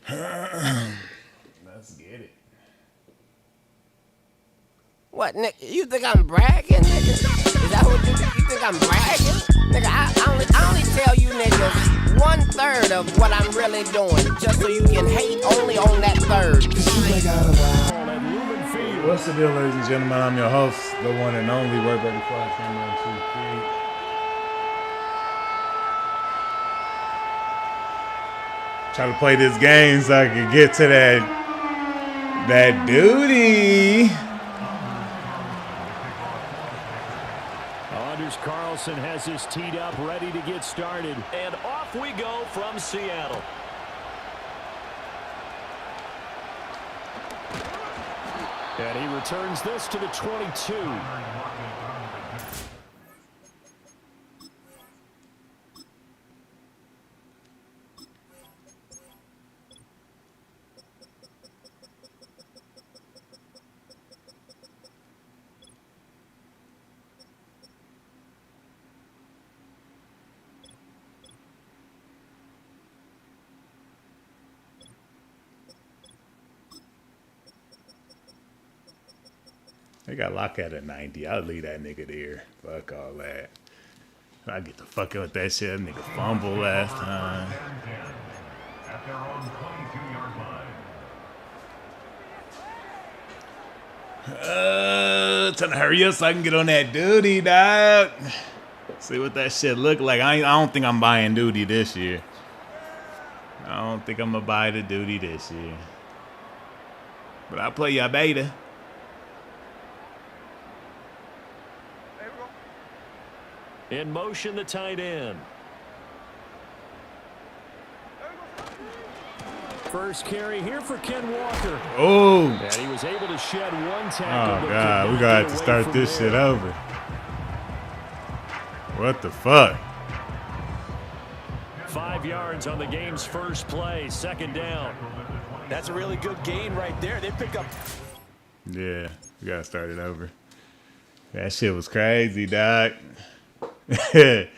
Let's get it. What, nigga? You think I'm bragging, nigga? Is that what you think I'm bragging? Nigga, I only tell you niggas 1/3 of what I'm really doing, just so you can hate only on that third. What's the deal, ladies and gentlemen? I'm your host, the one and only Word Buddy Flash Try to play this game so I can get to that duty. Anders Carlson has his teed up, ready to get started. And off we go from Seattle. And he returns this to the 22. They got lock at 90. I'll leave that nigga there. Fuck all that. I get the fucking with that shit. That nigga fumble last time. Trying to hurry up so I can get on that duty, dog. See what that shit look like. I don't think I'm buying duty this year. I don't think I'm gonna buy the duty this year. But I'll play y'all beta. In motion, the tight end. First carry here for Ken Walker. Oh. And he was able to shed one tackle. Oh, God. We got to start this shit over. What the fuck? 5 yards on the game's first play. Second down. That's a really good gain right there. They pick up. Yeah, we got to start it over. That shit was crazy, dog. Thank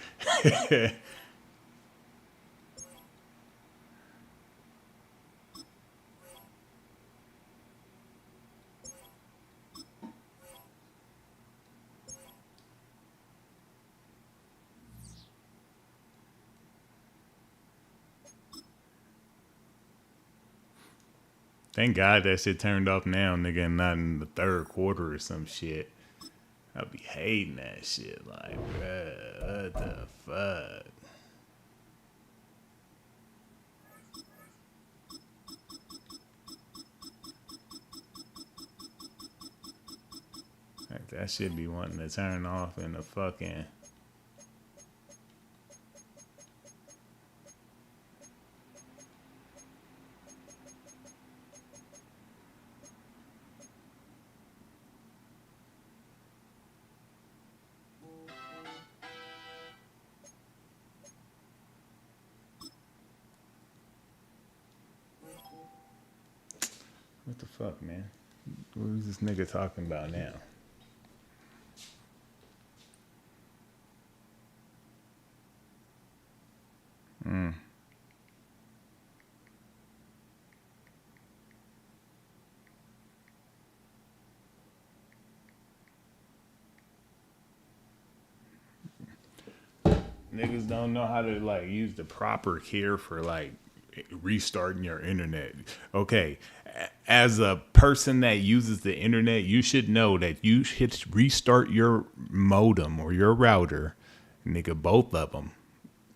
God that shit turned off now, nigga, and not in the third quarter or some shit. I'll be hating that shit. Like, bruh, what the fuck? Like, that shit be wanting to turn off in the fucking... What the fuck, man? What is this nigga talking about now? Niggas don't know how to like use the proper care for like restarting your internet. Okay, as a person that uses the internet, you should know that you should restart your modem or your router, nigga, both of them,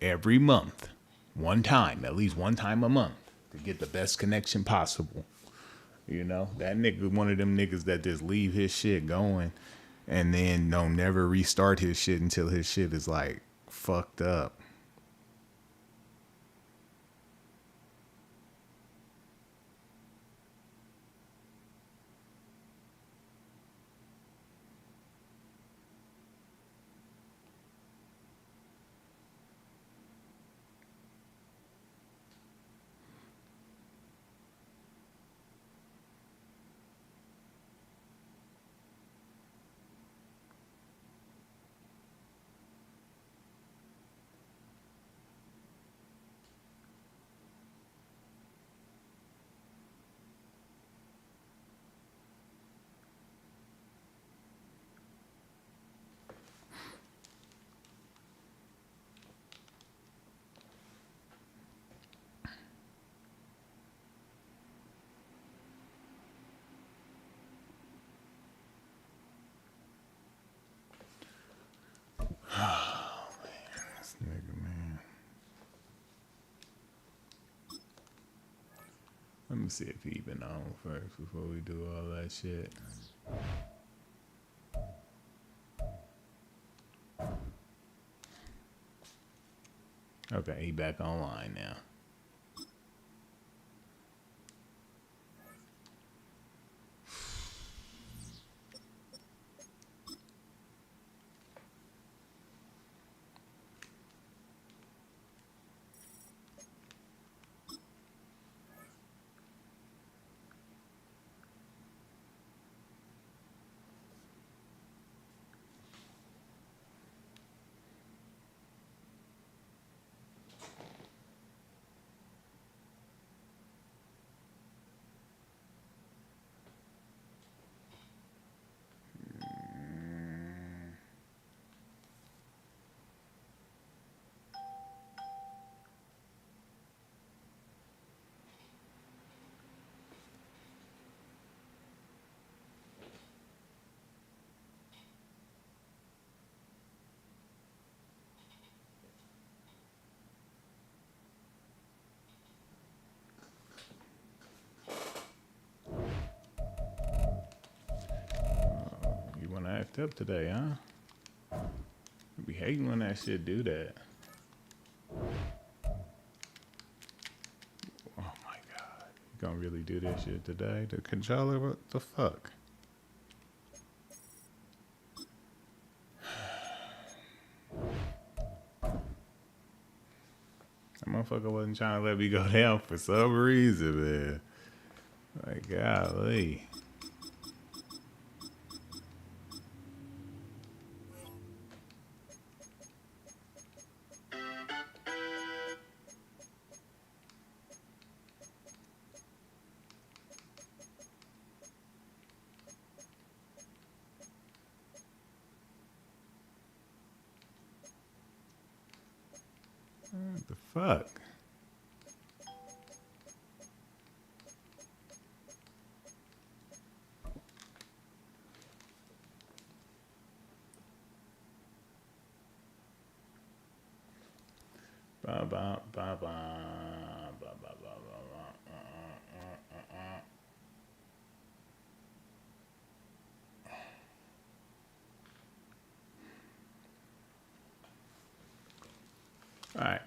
every month, one time, at least one time a month, to get the best connection possible. You know, that nigga, one of them niggas that just leave his shit going and then don't never restart his shit until his shit is like fucked up. me see if he even on first before we do all that shit. Okay, he back online now. Act up today, huh? You be hating when that shit do that. Oh my god. You gonna really do this shit today? The controller? What the fuck? That motherfucker wasn't trying to let me go down for some reason, man. Like, golly. What the fuck? Ba ba ba ba ba ba ba ba All right.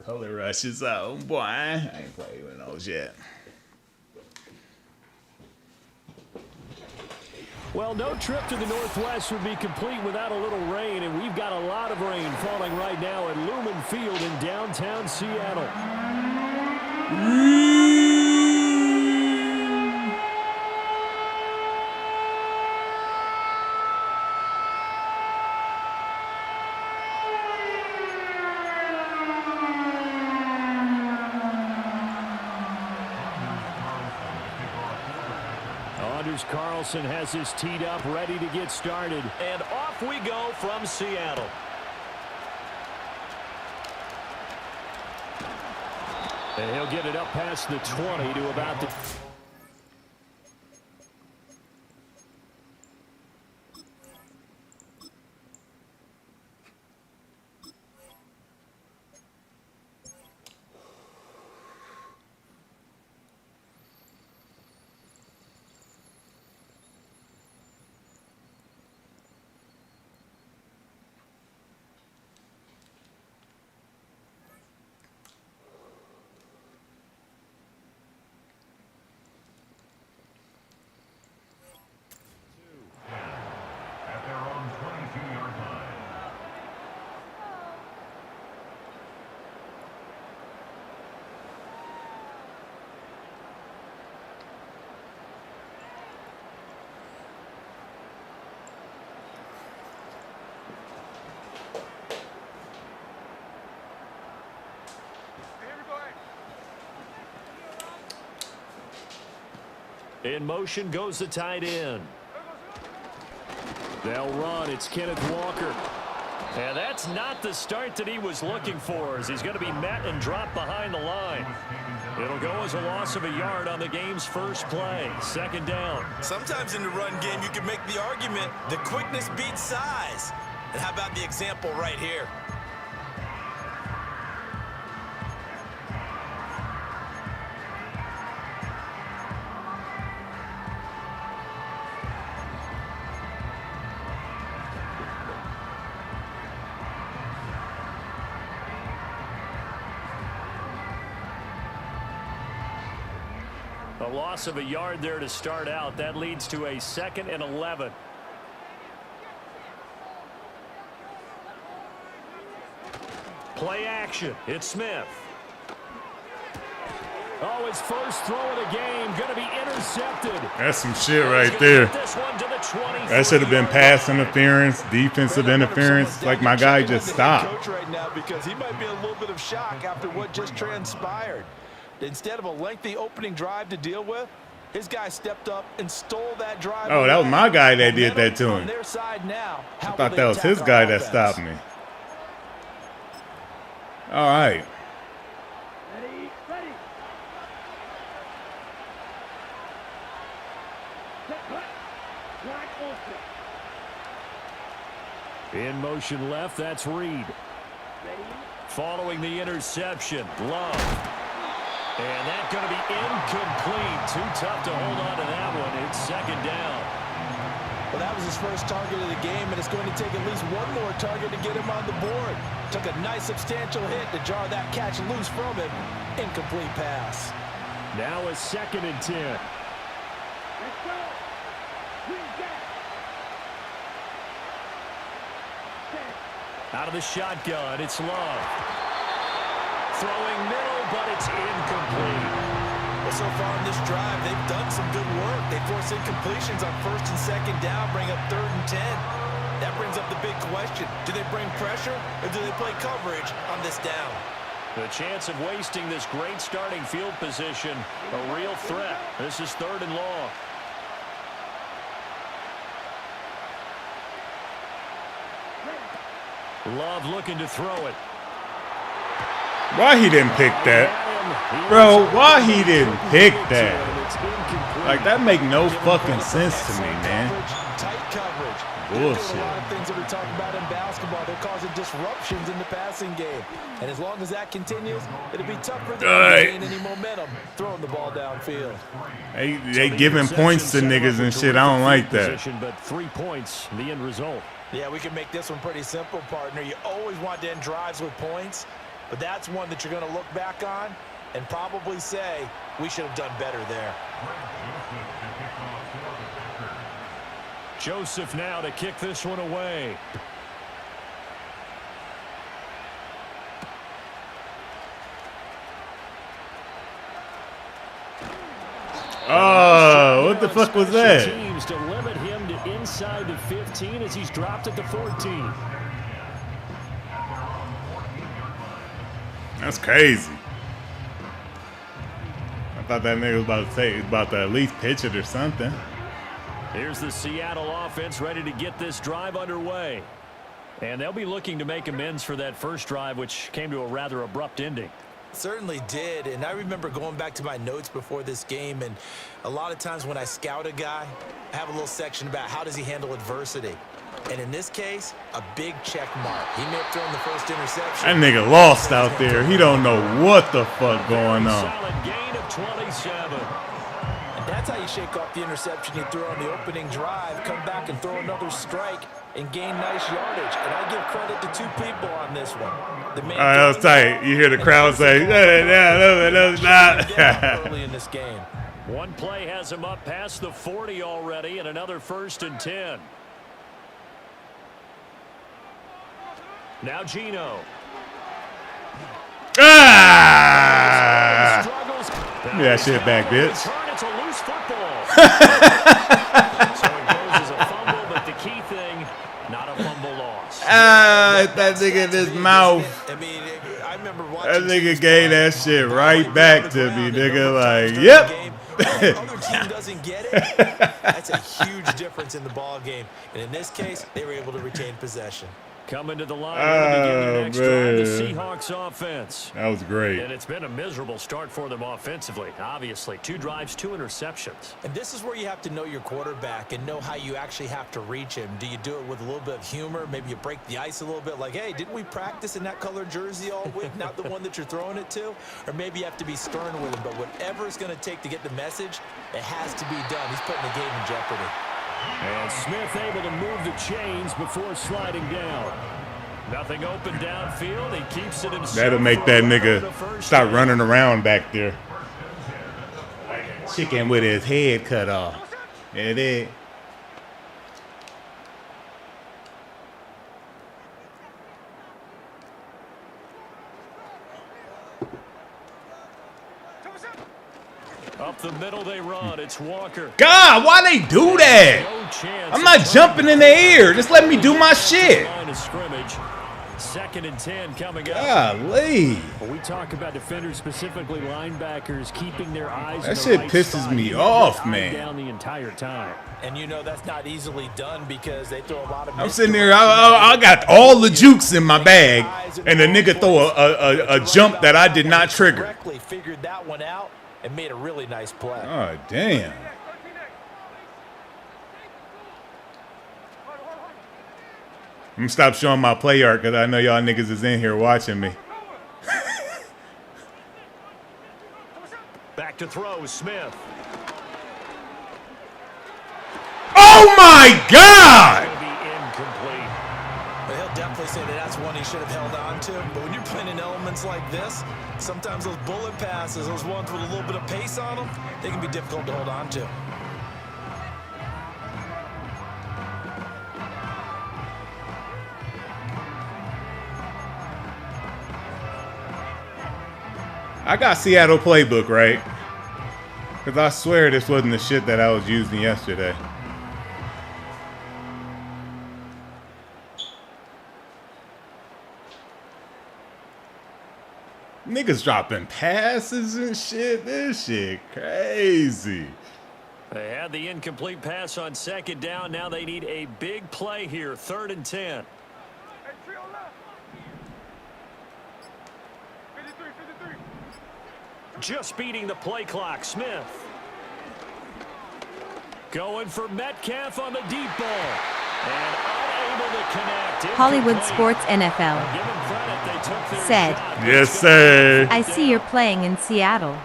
Color rushes out, boy. I ain't played with those yet. Well, no trip to the Northwest would be complete without a little rain, and we've got a lot of rain falling right now at Lumen Field in downtown Seattle. Carlson has his teed up, ready to get started. And off we go from Seattle. And he'll get it up past the 20 to about the... In motion goes the tight end. They'll run. It's Kenneth Walker. And that's not the start that he was looking for, as he's going to be met and dropped behind the line. It'll go as a loss of a yard on the game's first play. Second down. Sometimes in the run game, you can make the argument the quickness beats size. And how about the example right here? A loss of a yard there to start out. That leads to a 2nd and 11. Play action. It's Smith. Oh, his first throw of the game going to be intercepted. That's some shit right there. That should have been pass interference, defensive interference. Like my guy just stopped. Right now because he might be a little bit of shock after what just transpired. Instead of a lengthy opening drive to deal with, his guy stepped up and stole that drive. Oh, that was my guy that did that to him. I thought that was his guy that stopped me. All right. In motion left, that's Reed. Following the interception, Love. And that's going to be incomplete. Too tough to hold on to that one. It's second down. Well, that was his first target of the game, and it's going to take at least one more target to get him on the board. Took a nice substantial hit to jar that catch loose from him. Incomplete pass. Now a 2nd and 10. Out of the shotgun, it's Love. Throwing middle, but it's incomplete. Well, so far in this drive, they've done some good work. They force incompletions on 1st and 2nd down, bring up 3rd and 10. That brings up the big question. Do they bring pressure, or do they play coverage on this down? The chance of wasting this great starting field position, a real threat. This is 3rd and long. Love looking to throw it. Why he didn't pick that? Bro, why he didn't pick that? Like, that make no fucking sense to me, man. Tight coverage. Bullshit. A lot of things that we talk about in basketball, they're causing disruptions in the passing game. And as long as that continues, it'll be tough for them to gain any momentum throwing the ball downfield. They giving points to niggas and shit. I don't like that. But 3 points, the end result. Yeah, we can make this one pretty simple, partner. You always want to end drives with points, but that's one that you're going to look back on and probably say, we should have done better there. Joseph now to kick this one away. Oh, what the fuck was that? Teams to limit him to inside the 15 as he's dropped at the 14. That's crazy. I thought that nigga was about to at least pitch it or something. Here's the Seattle offense ready to get this drive underway. And they'll be looking to make amends for that first drive, which came to a rather abrupt ending. Certainly did, and I remember going back to my notes before this game, and a lot of times when I scout a guy, I have a little section about how does he handle adversity. And in this case, a big check mark. He may have thrown the first interception. That nigga lost out there. He don't know what the fuck going on. Solid gain of 27. And that's how you shake off the interception you threw on the opening drive, come back and throw another strike and gain nice yardage. And I give credit to two people on this one. The man that was tight. You hear the crowd say, no, not. early in this game. One play has him up past the 40 already, and another 1st and 10. Now Gino. Ah! Give me that shit back, bitch. It's a loose football. So it goes as a fumble, but the key thing, not a fumble loss. Ah, that nigga in his mouth. I mean, I remember watching. That nigga gave that shit right back to me, nigga. Like, yep. The other team doesn't get it. That's a huge difference in the ball game. And in this case, they were able to retain possession. Coming to the line to begin their next drive, the man. Seahawks offense. That was great. And it's been a miserable start for them offensively. Obviously, 2 drives, 2 interceptions. And this is where you have to know your quarterback and know how you actually have to reach him. Do you do it with a little bit of humor? Maybe you break the ice a little bit like, hey, didn't we practice in that color jersey all week, not the one that you're throwing it to? Or maybe you have to be stern with him. But whatever it's going to take to get the message, it has to be done. He's putting the game in jeopardy. And Smith able to move the chains before sliding down. Nothing open downfield. He keeps it himself. That'll make that nigga start running around back there. Chicken with his head cut off. There it is. Up the middle they run. It's Walker. God, why they do that? I'm not jumping in the air. Just let me do my shit. Line of scrimmage. 2nd and 10 coming up. Golly. When we talk about defenders, specifically linebackers, keeping their eyes. That shit pisses me off, man. Down the entire time. And you know that's not easily done because they throw a lot of. I'm sitting there. I got all the jukes in my bag, and the nigga throw a jump that I did not trigger. Correctly figured that one out and made a really nice play. Oh damn. I'm gonna stop showing my play art because I know y'all niggas is in here watching me. Back to throw, Smith. Oh my God! It'll be incomplete. But he'll definitely say that that's one he should have held on to. But when you're playing in elements like this, sometimes those bullet passes, those ones with a little bit of pace on them, they can be difficult to hold on to. I got Seattle playbook, right? Because I swear this wasn't the shit that I was using yesterday. Niggas dropping passes and shit. This shit crazy. They had the incomplete pass on 2nd down. Now they need a big play here. 3rd and 10. Just beating the play clock. Smith. Going for Metcalf on the deep ball. And unable to connect. Hollywood Sports NFL said, Yes, sir. I see you're playing in Seattle.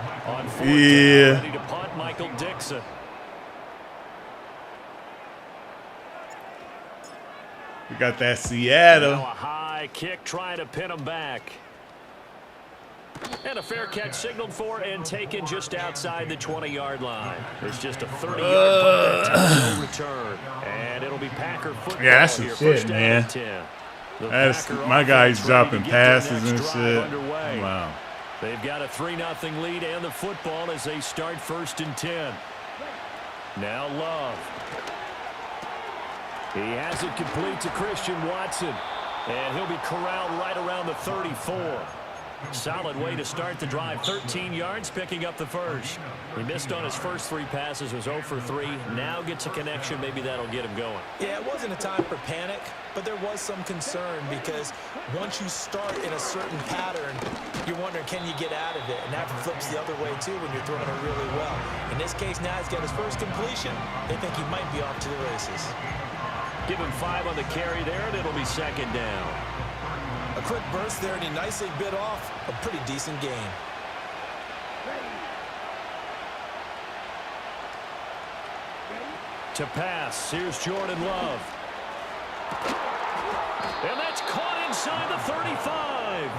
Yeah. Ready to punt, Michael Dixon. We got that Seattle. Now a high kick trying to pin him back. And a fair catch signaled for and taken just outside the 20-yard line. It's just a 30-yard punt that no return. And it'll be Packer football. Yeah, that's some here. shit, First down man. and 10. The That's Packer my guys offense ready to dropping get their passes next and drive shit. underway. Wow. They've got a 3-0 lead and the football as they start 1st and 10. Now Love. He has it complete to Christian Watson. And he'll be corralled right around the 34. Solid way to start the drive. 13 yards, picking up the first. He missed on his first 3 passes, was 0 for 3. Now gets a connection. Maybe that'll get him going. Yeah, it wasn't a time for panic, but there was some concern because once you start in a certain pattern, you're wondering, can you get out of it? And that flips the other way, too, when you're throwing it really well. In this case, now he's got his first completion. They think he might be off to the races. Give him 5 on the carry there, and it'll be 2nd down. A quick burst there, and he nicely bit off a pretty decent gain. To pass, here's Jordan Love. And that's caught inside the 35.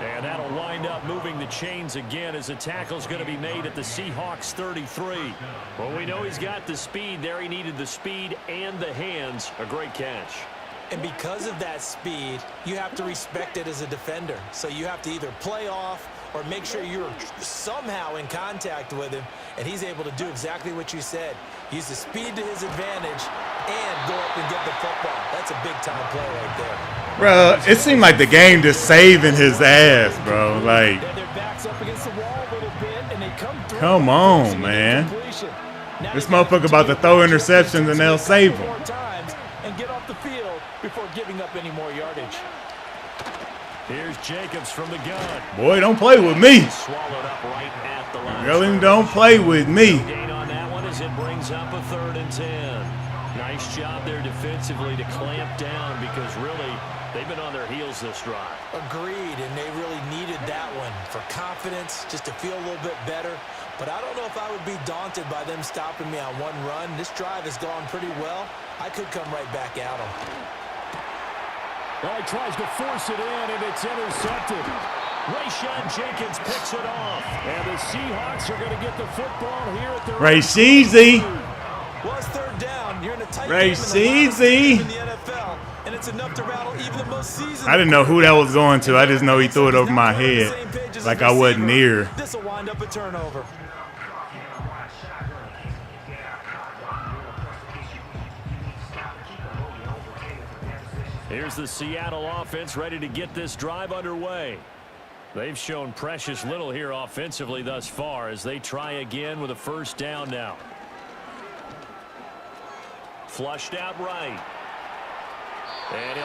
And that'll wind up moving the chains again as the tackle's going to be made at the Seahawks 33. Well, we know he's got the speed there. He needed the speed and the hands. A great catch. And because of that speed, you have to respect it as a defender. So you have to either play off or make sure you're somehow in contact with him. And he's able to do exactly what you said. Use the speed to his advantage and go up and get the football. That's a big-time play right there. Bro, it seemed like the game just saving his ass, bro. Like, Their backs up against the wall a little bit, and they come through. come on, man. This motherfucker about to throw interceptions and they'll save him. And get off the field before giving up any more yardage. Here's Jacobs from the gun. Boy, don't play with me. Swallowed up right at the line. Really, don't play with me. Gain on that one as it brings up a 3rd and 10. Nice job there defensively to clamp down because really they've been on their heels this drive. Agreed, and they really needed that one for confidence, just to feel a little bit better. But I don't know if I would be daunted by them stopping me on one run. This drive has gone pretty well. I could come right back at them. Well, he tries to force it in, and it's intercepted. Rayshon Jenkins picks it off. And the Seahawks are going to get the football here at the Ray Sheezy. Well, it's 3rd down. You're in a tight Ray game Sheezy. in the NFL, and it's enough to rattle even the most seasoned. I didn't know who that was going to. I just know he threw it over my head like I wasn't near. This will wind up a turnover. Here's the Seattle offense ready to get this drive underway. They've shown precious little here offensively thus far as they try again with a 1st down now. Flushed out right.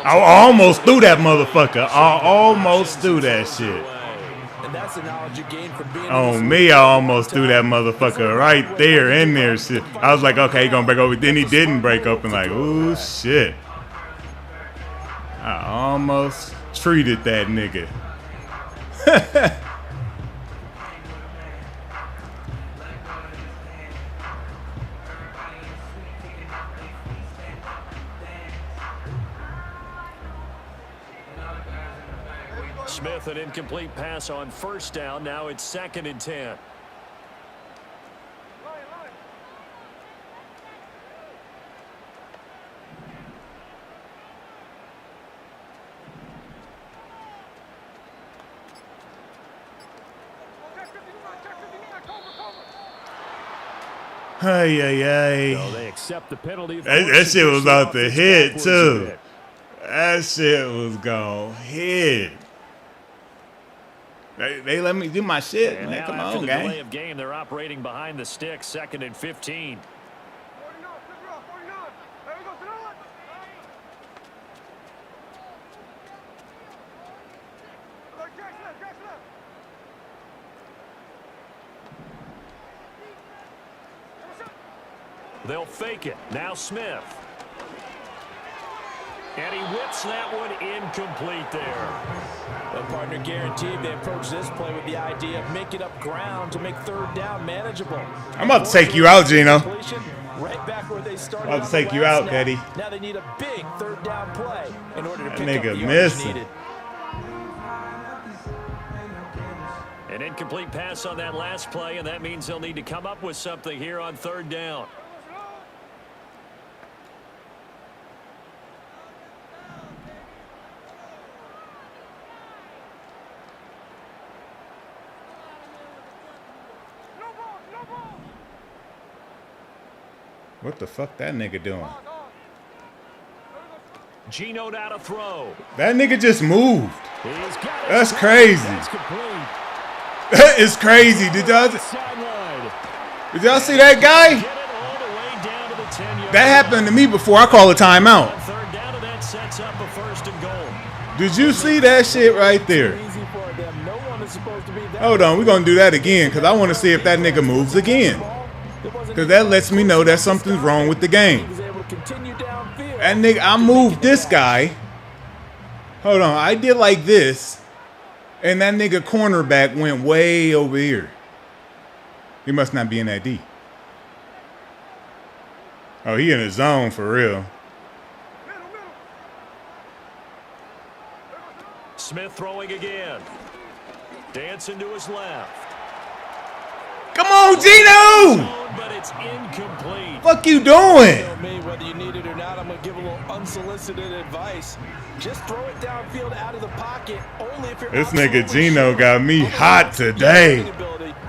I almost threw that motherfucker. I almost threw that shit. And that's the knowledge you gain from being On me, I almost threw that motherfucker right there in there. Shit. I was like, okay, he gonna break over. Then he didn't break open. Like, ooh, shit. I almost treated that nigga. Smith, an incomplete pass on 1st down. Now it's 2nd and 10. Hey, hey, hey. So they accept the penalty. That shit was about to hit, too. That shit was gonna hit. They let me do my shit, And man. now Come after on, the delay gang. of game, they're operating behind the stick. 2nd and 15. They'll fake it. Now Smith. And he whips that one incomplete there. Well, partner, guaranteed they approach this play with the idea of making up ground to make 3rd down manageable. I'm about to take you out, Gino. Right back where they started. I'm about to take you out, Petty. Now they need a big 3rd down play in order to That pick up the nigga yardage missing. needed. An incomplete pass on that last play, and that means they'll need to come up with something here on 3rd down. What the fuck that nigga doing? Gino now to throw. That nigga just moved. He's got it. That's crazy. That's complete. That is crazy. Did Sideline. y'all see that guy? Get it all the way down to the 10-yard That happened to me before. I call a timeout. 3rd down, and that sets up a 1st and goal. Did you see that shit right there? Easy for them. No one is supposed to be that. Hold on, we're gonna do that again because I want to see if that nigga moves again. Because that lets me know that something's wrong with the game. He was able to continue downfield. That nigga, I moved this guy. Hold on, I did like this. And that nigga cornerback went way over here. He must not be in that D. Oh, he in the zone for real. Smith throwing again. Dancing to his left. Come on, Gino! But it's incomplete. Fuck you doing? Tell me whether you need it or not. I'm going to give a little unsolicited advice. Just throw it downfield out of the pocket. Only if you're This nigga absolutely Gino sure. got me hot today.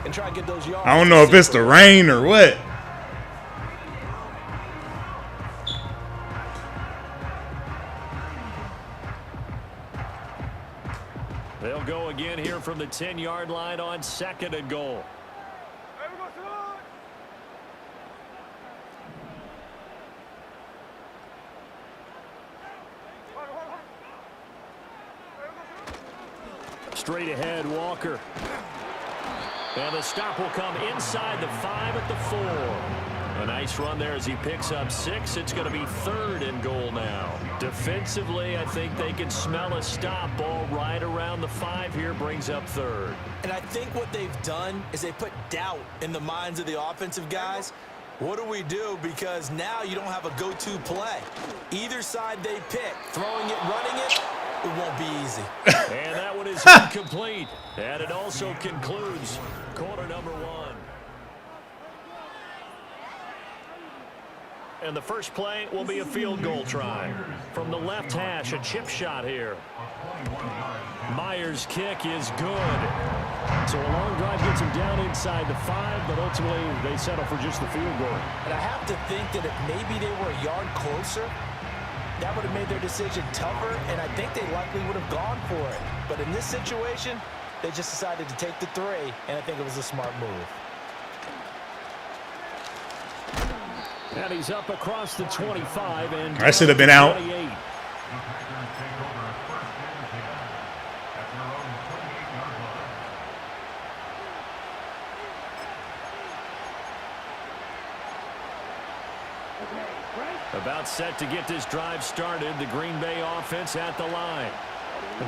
And try and get those yards. I don't know if it's the rain or what. They'll go again here from the 10-yard line on 2nd and goal. straight ahead, Walker. And the stop will come inside the 5 at the 4. A nice run there as he picks up 6. It's going to be 3rd and goal now. Defensively, I think they can smell a stop. Ball right around the 5 here, brings up 3rd. And I think what they've done is they put doubt in the minds of the offensive guys. What do we do? Because now you don't have a go-to play. Either side they pick, throwing it, running it, it won't be easy. And that one is incomplete. And it also concludes quarter number 1. And the first play will be a field goal try. From the left hash, a chip shot here. Myers' kick is good. So a long drive gets him down inside the 5, but ultimately they settle for just the field goal. And I have to think that if maybe they were a yard closer, that would have made their decision tougher, and I think they likely would have gone for it. But in this situation, they just decided to take the 3, and I think it was a smart move. And he's up across the 25. And I should have been out. 28. About set to get this drive started. The Green Bay offense at the line.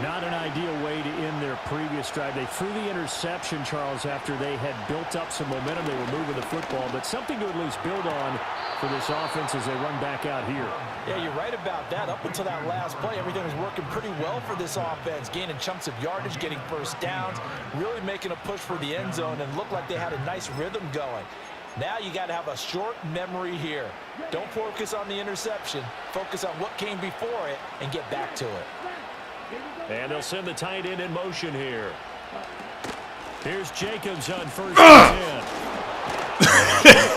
Not an ideal way to end their previous drive. They threw the interception, Charles, after they had built up some momentum. They were moving the football, but something to at least build on for this offense as they run back out here. Yeah, you're right about that. Up until that last play, everything was working pretty well for this offense, gaining chunks of yardage, getting first downs, really making a push for the end zone, and looked like they had a nice rhythm going. Now you got to have a short memory here. Don't focus on the interception. Focus on what came before it and get back to it. And they'll send the tight end in motion here. Here's Jacobs on first and 10.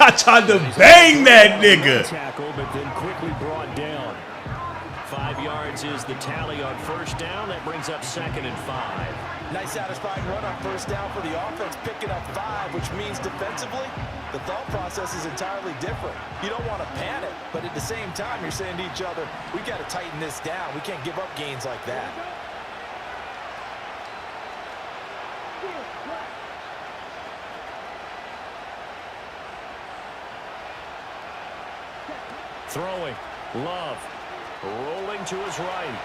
I tried to bang that nigga. Tackle, but then quickly brought down. 5 yards is the tally on first down. That brings up 2nd and 5. Nice satisfying run on first down for the offense, picking up 5, which means defensively, the thought process is entirely different. You don't want to panic, but at the same time, you're saying to each other, we got to tighten this down. We can't give up gains like that. Throwing. Love. Rolling to his right.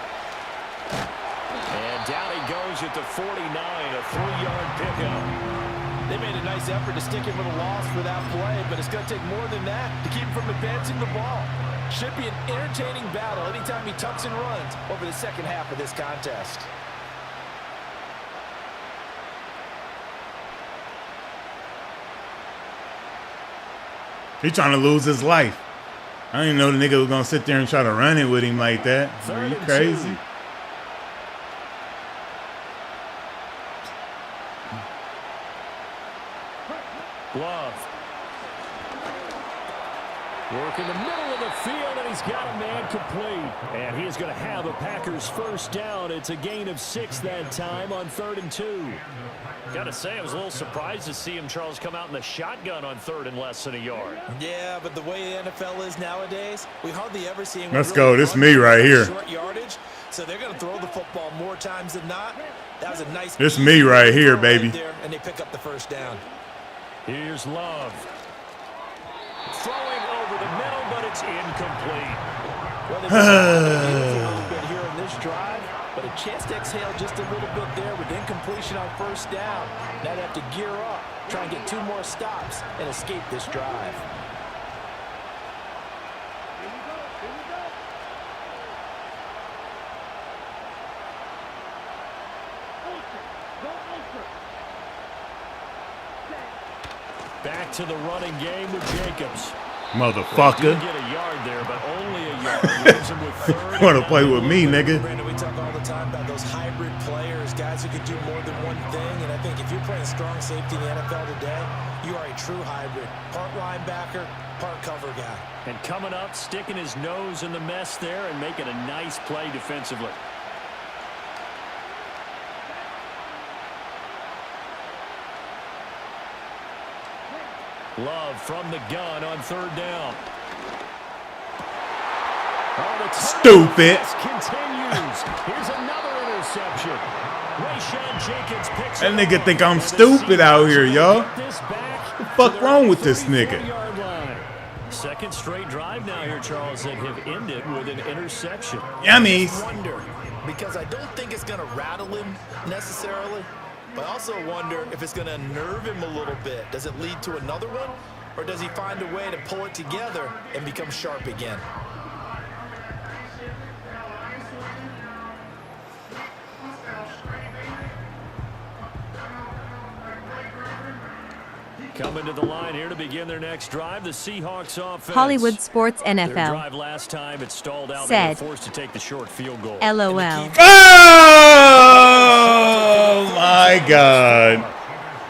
And down he goes at the 49, a 3-yard pickup. They made a nice effort to stick him with a loss for that play, but it's going to take more than that to keep him from advancing the ball. Should be an entertaining battle anytime he tucks and runs over the second half of this contest. He's trying to lose his life. I didn't know the nigga was going to sit there and try to run it with him like that. Are you crazy? Love. Work in the middle of the field, and he's got a man complete. And he's going to have a Packers first down. It's a gain of 6 that time on 3rd and 2. Got to say, I was a little surprised to see him, Charles, come out in the shotgun on 3rd and less than a yard. Yeah, but the way the NFL is nowadays, we hardly ever see him. Let's go. This me right here. Short yardage, so they're going to throw the football more times than not. That was a nice. This me right here, baby. There, and they pick up the first down. Here's Love. Throwing over the middle, but it's incomplete. Well, they've been a little bit here in this drive, but a chance to exhale just a little bit there with incompletion on first down. Now they have to gear up, try and get 2 more stops, and escape this drive. Back to the running game with Jacobs. Motherfucker. Get a yard there, but only a yard. Leaves him with 3rd. Want to play with me, nigga? Brandon, we talk all the time about those hybrid players, guys who can do more than one thing. And I think if you're playing strong safety in the NFL today, you are a true hybrid. Part linebacker, part cover guy. And coming up, sticking his nose in the mess there and making a nice play defensively. Love from the gun on 3rd down. Oh, Stupid. continues. Here's another interception. That nigga think I'm stupid out here, y'all. What the fuck wrong with this nigga? Second straight drive now here, Charles, that have ended with an interception. Yummies. I wonder, because I don't think it's going to rattle him necessarily, but I also wonder if it's going to nerve him a little bit. Does it lead to another one, or does he find a way to pull it together and become sharp again? Coming to the line here to begin their next drive, the Seahawks offense. Hollywood Sports Their NFL drive last time, it stalled out. Said, They were forced to take the short field goal. LOL. Oh my God.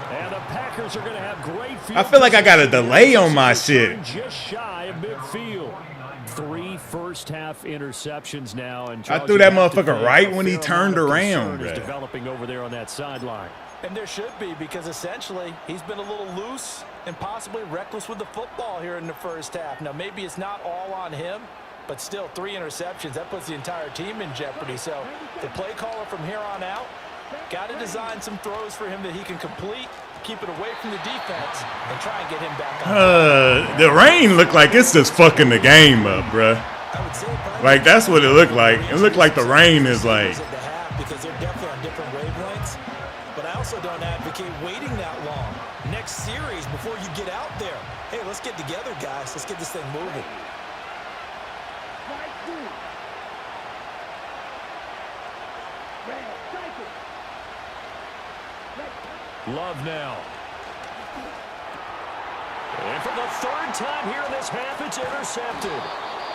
And the Packers are going to have great field I feel like I got a delay on my position. shit. Just shy of midfield. 3 first-half interceptions now. And I Charles, threw that you have to motherfucker think right a when he fair turned amount of around, concern is bruh. developing over there on that sideline. And there should be, because essentially he's been a little loose and possibly reckless with the football here in the first half. Now, maybe it's not all on him, but still 3 interceptions. That puts the entire team in jeopardy. So the play caller from here on out got to design some throws for him that he can complete, keep it away from the defense, and try and get him back on. The rain looked like it's just fucking the game up, bruh. I would say Like, that's what it looked like. It looked like the rain is like... because they're definitely on different wavelengths. But I also don't advocate waiting that long. Next series, before you get out there, hey, let's get together, guys. Let's get this thing moving. Love now. And for the 3rd time here in this half, it's intercepted.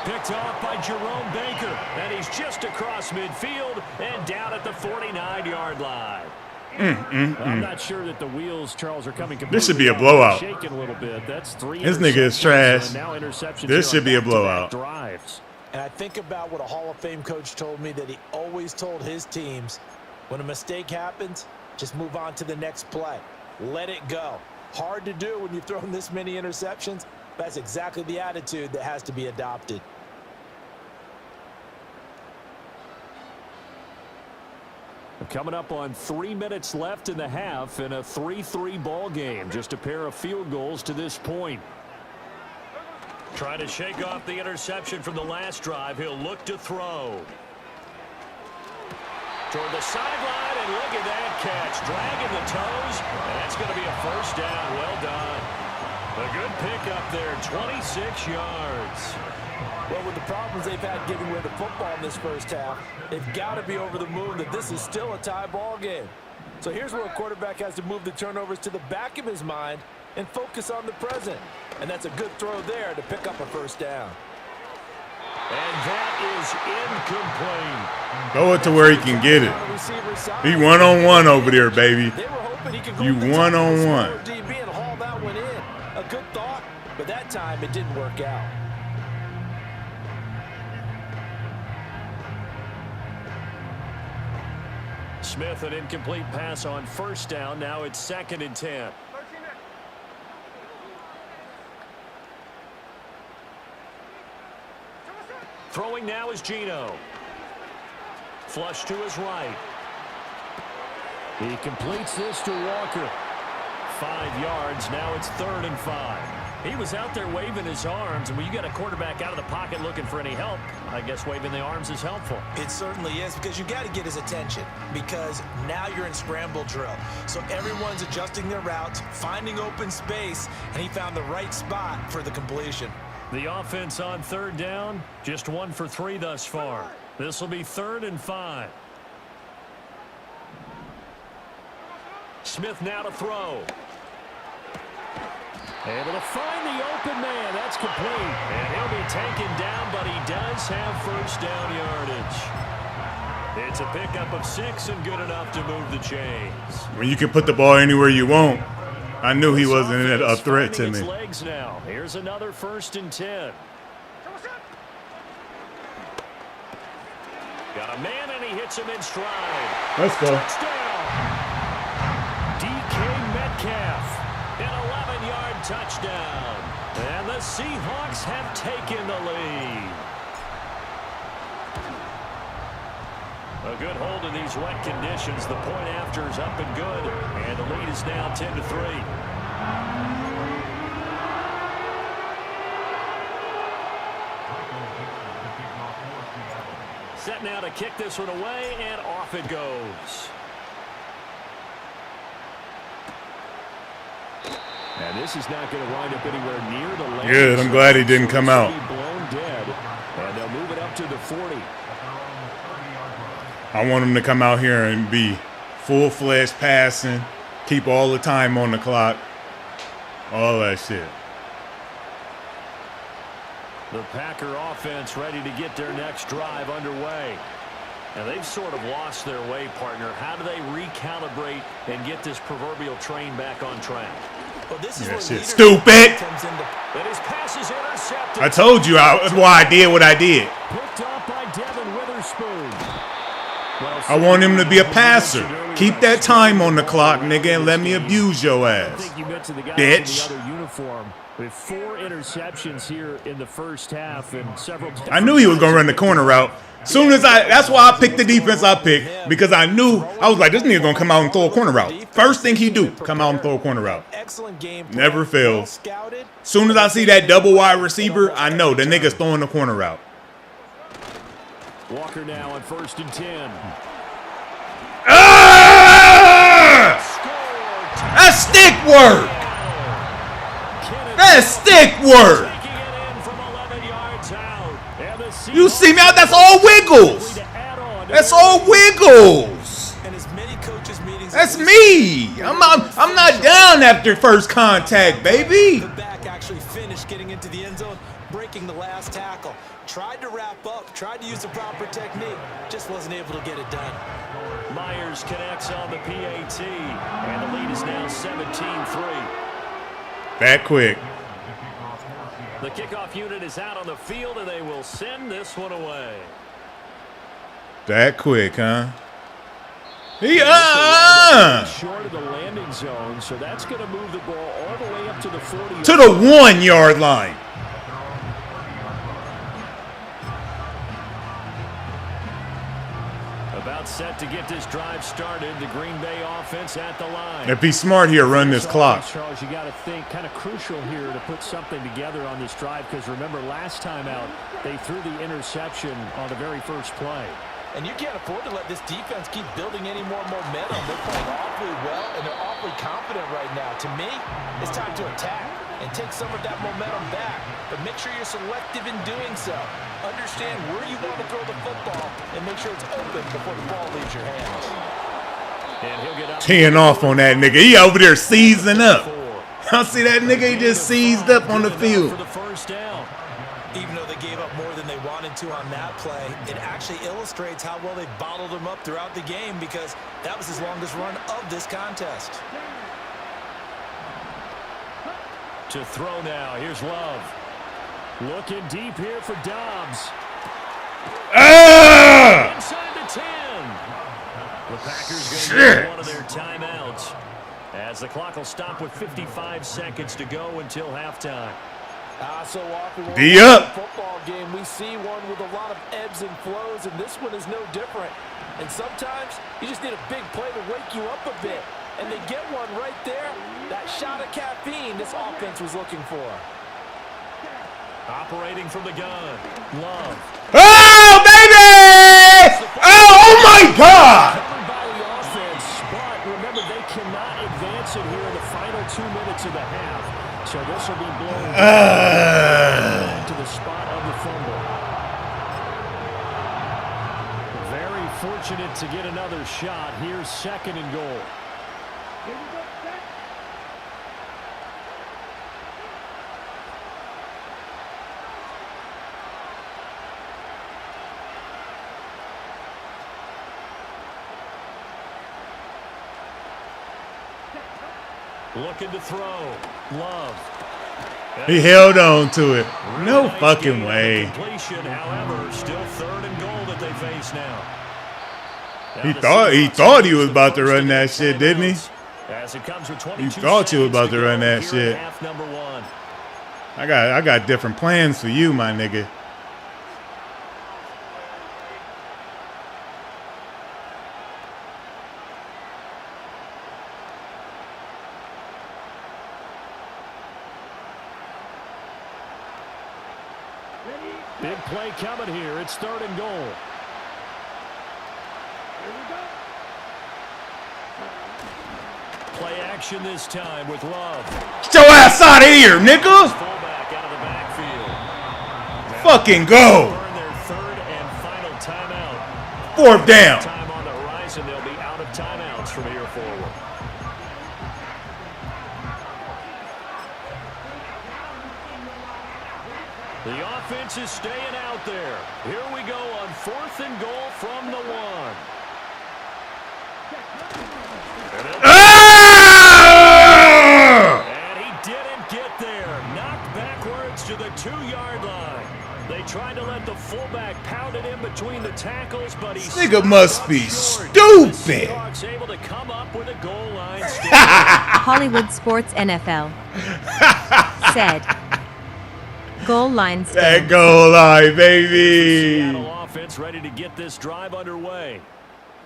Picked off by Jerome Baker. And he's just across midfield and down at the 49-yard line. I'm not sure that the wheels, Charles, are coming. This should be a blowout. Shaking a little bit. That's 3 This nigga is trash. now interceptions. This should be a blowout. Drives. And I think about what a Hall of Fame coach told me, that he always told his teams, when a mistake happens, just move on to the next play. Let it go. Hard to do when you've thrown this many interceptions. That's exactly the attitude that has to be adopted. Coming up on 3 minutes left in the half in a 3-3 ball game. Just a pair of field goals to this point. Trying to shake off the interception from the last drive. He'll look to throw. Toward the sideline, and look at that catch. Dragging the toes, and that's going to be a first down. Well done. A good pickup there, 26 yards. Well, with the problems they've had giving away the football in this first half, they've got to be over the moon that this is still a tie ball game. So here's where a quarterback has to move the turnovers to the back of his mind and focus on the present. And that's a good throw there to pick up a first down. And that is incomplete. Throw it to where he can get it. He one-on-one over there, baby. They were hoping he could go You to the top one-on-one. of the DB and haul that one in. A good thought, but that time it didn't work out. Smith, an incomplete pass on first down. Now it's 2nd and 10. Throwing now is Geno. Flush to his right. He completes this to Walker. 5 yards. Now it's 3rd and 5. He was out there waving his arms, and when you got a quarterback out of the pocket looking for any help, I guess waving the arms is helpful. It certainly is, because you got to get his attention, because now you're in scramble drill. So everyone's adjusting their routes, finding open space, and he found the right spot for the completion. The offense on 3rd down, just 1 for 3 thus far. This will be 3rd and 5. Smith now to throw. Able to find the open man. That's complete. And he'll be taken down, but he does have first down yardage. It's a pickup of 6 and good enough to move the chains. When you can put the ball anywhere you want. I knew he wasn't a threat to me. Legs now. Here's another 1st and 10. Got a man, and he hits him in stride. Let's go. Touchdown. DK Metcalf. An 11-yard touchdown. And the Seahawks have taken the lead. A good hold in these wet conditions. The point after is up and good, and the lead is now 10-3. Set now to kick this one away, and off it goes. And this is not going to wind up anywhere near the land. Good. I'm glad he didn't come out. Blown dead, and they'll move it up to the 40. I want him to come out here and be full-fledged passing, keep all the time on the clock, all that shit. The Packer offense ready to get their next drive underway. And they've sort of lost their way, partner. How do they recalibrate and get this proverbial train back on track? Well, this is Yeah, where shit. leadership Stupid! comes into. But his pass is intercepted. I told you that's why I did what I did. Picked up by Devin Witherspoon. I want him to be a passer. Keep that time on the clock, nigga, and let me abuse your I ass. think you mentioned the guy Bitch. in the other uniform with 4 interceptions here in the first half and several. I knew he was going to run the corner route. That's why I picked the defense I picked, because I knew, I was like, this nigga going to come out and throw a corner route. First thing he do, come out and throw a corner route. Excellent game. Never fails. Scouted. Soon as I see that double wide receiver, I know the nigga's throwing the corner route. Walker now on 1st and 10. Ah! That's stick work. That's stick work. Taking it in from 11 yards out. And the You see me out? That's all wiggles. to add on to That's all wiggles. And as many coaches meetings. That's me. I'm not down after first contact, baby. The back actually finished getting into the end zone, breaking the last tackle. Tried to wrap up, tried to use the proper technique, just wasn't able to get it done. Myers connects on the PAT, and the lead is now 17-3. That quick. The kickoff unit is out on the field, and they will send this one away. That quick, huh? Short of the landing zone, so that's going to move the ball all the way up to the 40. To the 1 yard line. About set to get this drive started. The Green Bay offense at the line. If he's smart here, run this clock. Charles, you got to think kind of crucial here to put something together on this drive, because remember last time out they threw the interception on the very first play. And you can't afford to let this defense keep building any more momentum. They're playing awfully well, and they're awfully confident right now. To me, it's time to attack and take some of that momentum back. But make sure you're selective in doing so. Understand where you want to throw the football and make sure it's open before the ball leaves your hands. And he'll get up. Teeing off on that nigga. He over there seizing up. I see that nigga, he just seized up on the field. For the first down. Even though they gave up more than they wanted to on that play, it actually illustrates how well they bottled them up throughout the game, because that was his longest run of this contest. To throw now. Here's Love. Looking deep here for Dobbs. Ah! Inside the 10. The Packers going to use one of their timeouts, as the clock will stop with 55 seconds to go until halftime. So often when D we up. watch a football game, we see one with a lot of ebbs and flows, and this one is no different. And sometimes you just need a big play to wake you up a bit. And they get one right there. That shot of caffeine this offense was looking for. Operating from the gun. Love. Oh, baby! Oh my God! Covered by the offense, but remember they cannot advance it here in the final 2 minutes of the half. So this will be blown to the spot of the fumble. Very fortunate to get another shot. Here's 2nd and goal. Looking to throw. Love. He held on to it. No fucking way. Completion, however, still 3rd and goal that they face now. He thought he was about to run that shit, didn't he? As it comes with He 22 thought you was about seconds to run go that here shit. in half number 1. I got different plans for you, my nigga. Big play coming here. It's 3rd and goal. Play action this time with Love. Get your ass out of here, nigga. Fullback out of the backfield. Fucking go. Burn their 3rd and final timeout. 4th down. Time on the horizon. They'll be out of timeouts from here forward. The offense is staying out there. Here we go on 4th and goal from the 1. And he didn't get there. Knocked backwards to the 2-yard line. They tried to let the fullback pound it in between the tackles, but he Nigga must be stupid. Seahawks able to come up with a goal line stand. Hollywood Sports NFL said. Goal line That stand. goal line, baby. Seattle offense ready to get this drive underway.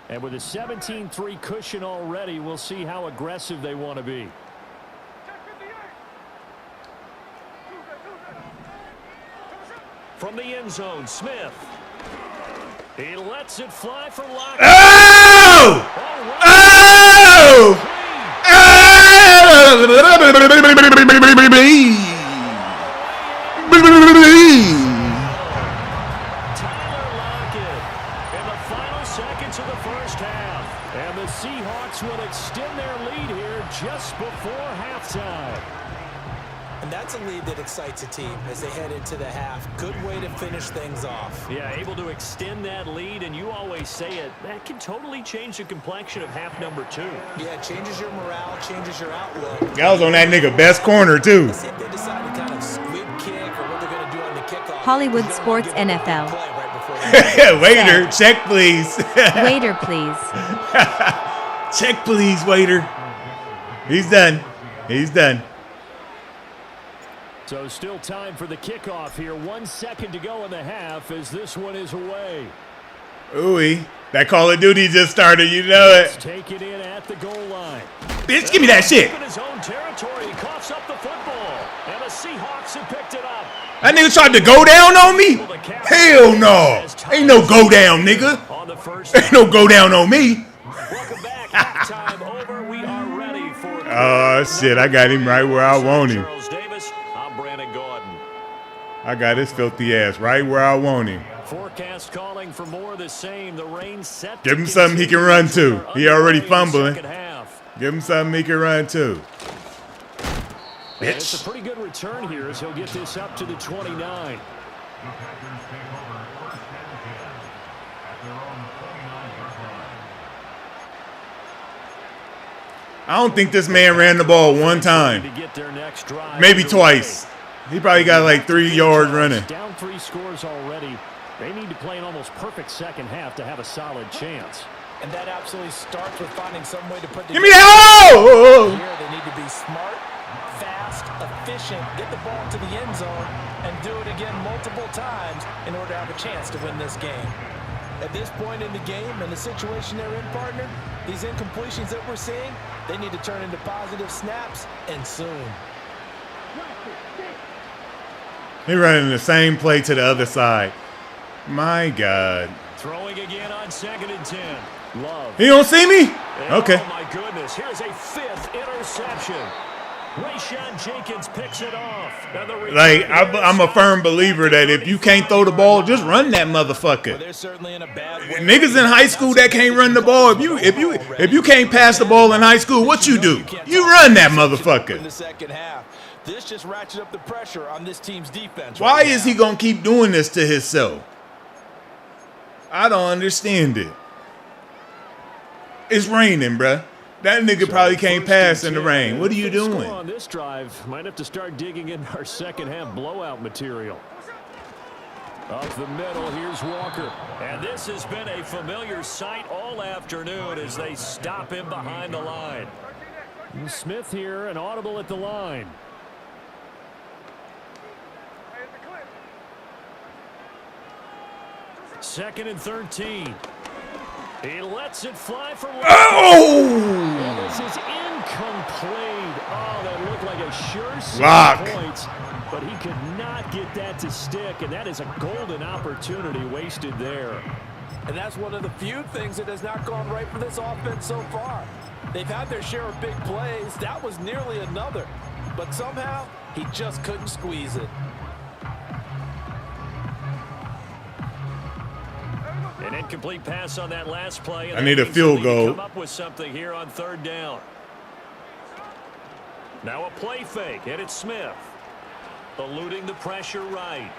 And with a 17-3 cushion already, we'll see how aggressive they want to be. From the end zone, Smith. He lets it fly for Lockett. Oh! Tyler Lockett in the final seconds of the first half. And the Seahawks will extend their lead here just before halftime. And that's a lead that excites a team as they head into the half. Good way to finish things off. Yeah, able to extend that lead, and you always say it, that can totally change the complexion of half number 2. Yeah, it changes your morale, changes your outlook. That was on that nigga best corner, too. Let's see if they decide to kind of squib kick or what they're going to do on the kickoff. Hollywood Sports NFL. Waiter, check please. Waiter, please. Check please, waiter. He's done. He's done. So still time for the kickoff here. 1 second to go in the half as this one is away. Ooh, that Call of Duty just started. You know Let's it. take it in at the goal line. Bitch, give me that shit. In his own territory, he coughs up the football, and the Seahawks have picked it up. That nigga tried to go down on me? Hell no. Ain't no go down, nigga. On the first. Ain't no go down on me. Welcome back. Halftime over. We are ready for. Oh, shit. I got him right where I want him. Charles Davis. I'm Brandon Gordon. I got his filthy ass right where I want him. Forecast calling for more of the same. The rain set. Give him something he can run to. He already fumbling. Second half. Give him something he can run to. And it's a Bitch. pretty good return here as he'll get this up to the 29. I don't think this man ran the ball one time. To get their next drive Maybe underway. twice. He probably got like 3 yards running. Down 3 scores already. They need to play an almost perfect second half to have a solid chance. And that absolutely starts with finding some way to put Give me that. Oh! Here they need to be smart, fast, efficient, get the ball to the end zone, and do it again multiple times in order to have a chance to win this game. At this point in the game and the situation they're in, partner, these incompletions that we're seeing, they need to turn into positive snaps, and soon. He running the same play to the other side. My God. Throwing again on 2nd and 10. Love. He don't see me? Okay. Oh, my goodness. Here's a 5th interception. Rayshawn Jenkins picks it off. And the Like, I'm a firm believer that if you can't throw the ball, just run that motherfucker. They're certainly in a bad way. Niggas in high school that can't run the ball. If you can't pass the ball in high school, what you do? You run that In motherfucker. the second half. This just ratcheted up the pressure on this team's defense. Why right is now. he gonna keep doing this to himself? I don't understand it. It's raining, bruh. That nigga probably can't pass in the rain. What are you doing? On this drive, might have to start digging in our second half blowout material. Up the middle, here's Walker. And this has been a familiar sight all afternoon as they stop him behind the line. And Smith here, an audible at the line. Second and 13. He lets it fly for. Oh! This is Incomplete. Oh, that looked like a sure Lock. points, but he could not get that to stick, and that is a golden opportunity wasted there. And that's one of the few things that has not gone right for this offense so far. They've had their share of big plays. That was nearly another. But somehow, he just couldn't squeeze it. An incomplete pass on that last play. And I need a that field means they need to goal. Come up with something here on 3rd down. Now a play fake, and it's Smith. Eluding the pressure right.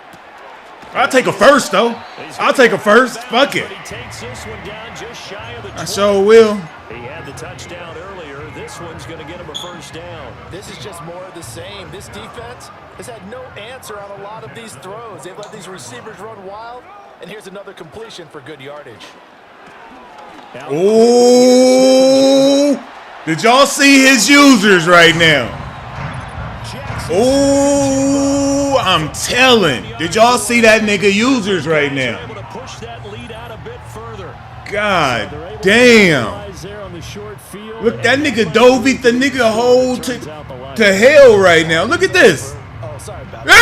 I'll take a first, though. I'll take a first. Fuck it. But he takes this one down just shy of the 20. I sure will. He had the touchdown earlier. This one's going to get him a first down. This is just more of the same. This defense has had no answer on a lot of these throws. They've let these receivers run wild. And here's another completion for good yardage. Oh, did y'all see his users right now? Oh, I'm telling. Did y'all see that nigga users right now? God damn. Look, that nigga dove it the nigga hole to hell right now. Look at this. Oh, sorry about that.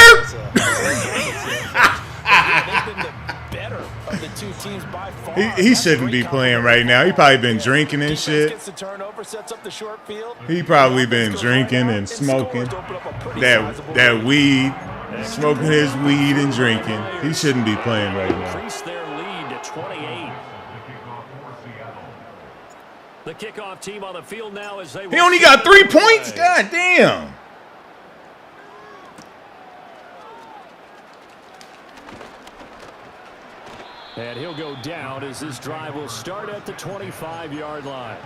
They've been the better of the two teams by far. He shouldn't be playing right now. He probably been drinking and shit. Gets the turnover, sets up the short field. He probably been drinking and smoking that weed, smoking his weed and drinking. He shouldn't be playing right now. Increase their lead to 28. The kickoff team on the field now as they. He only got 3 points? God damn. And he'll go down as this drive will start at the 25-yard line.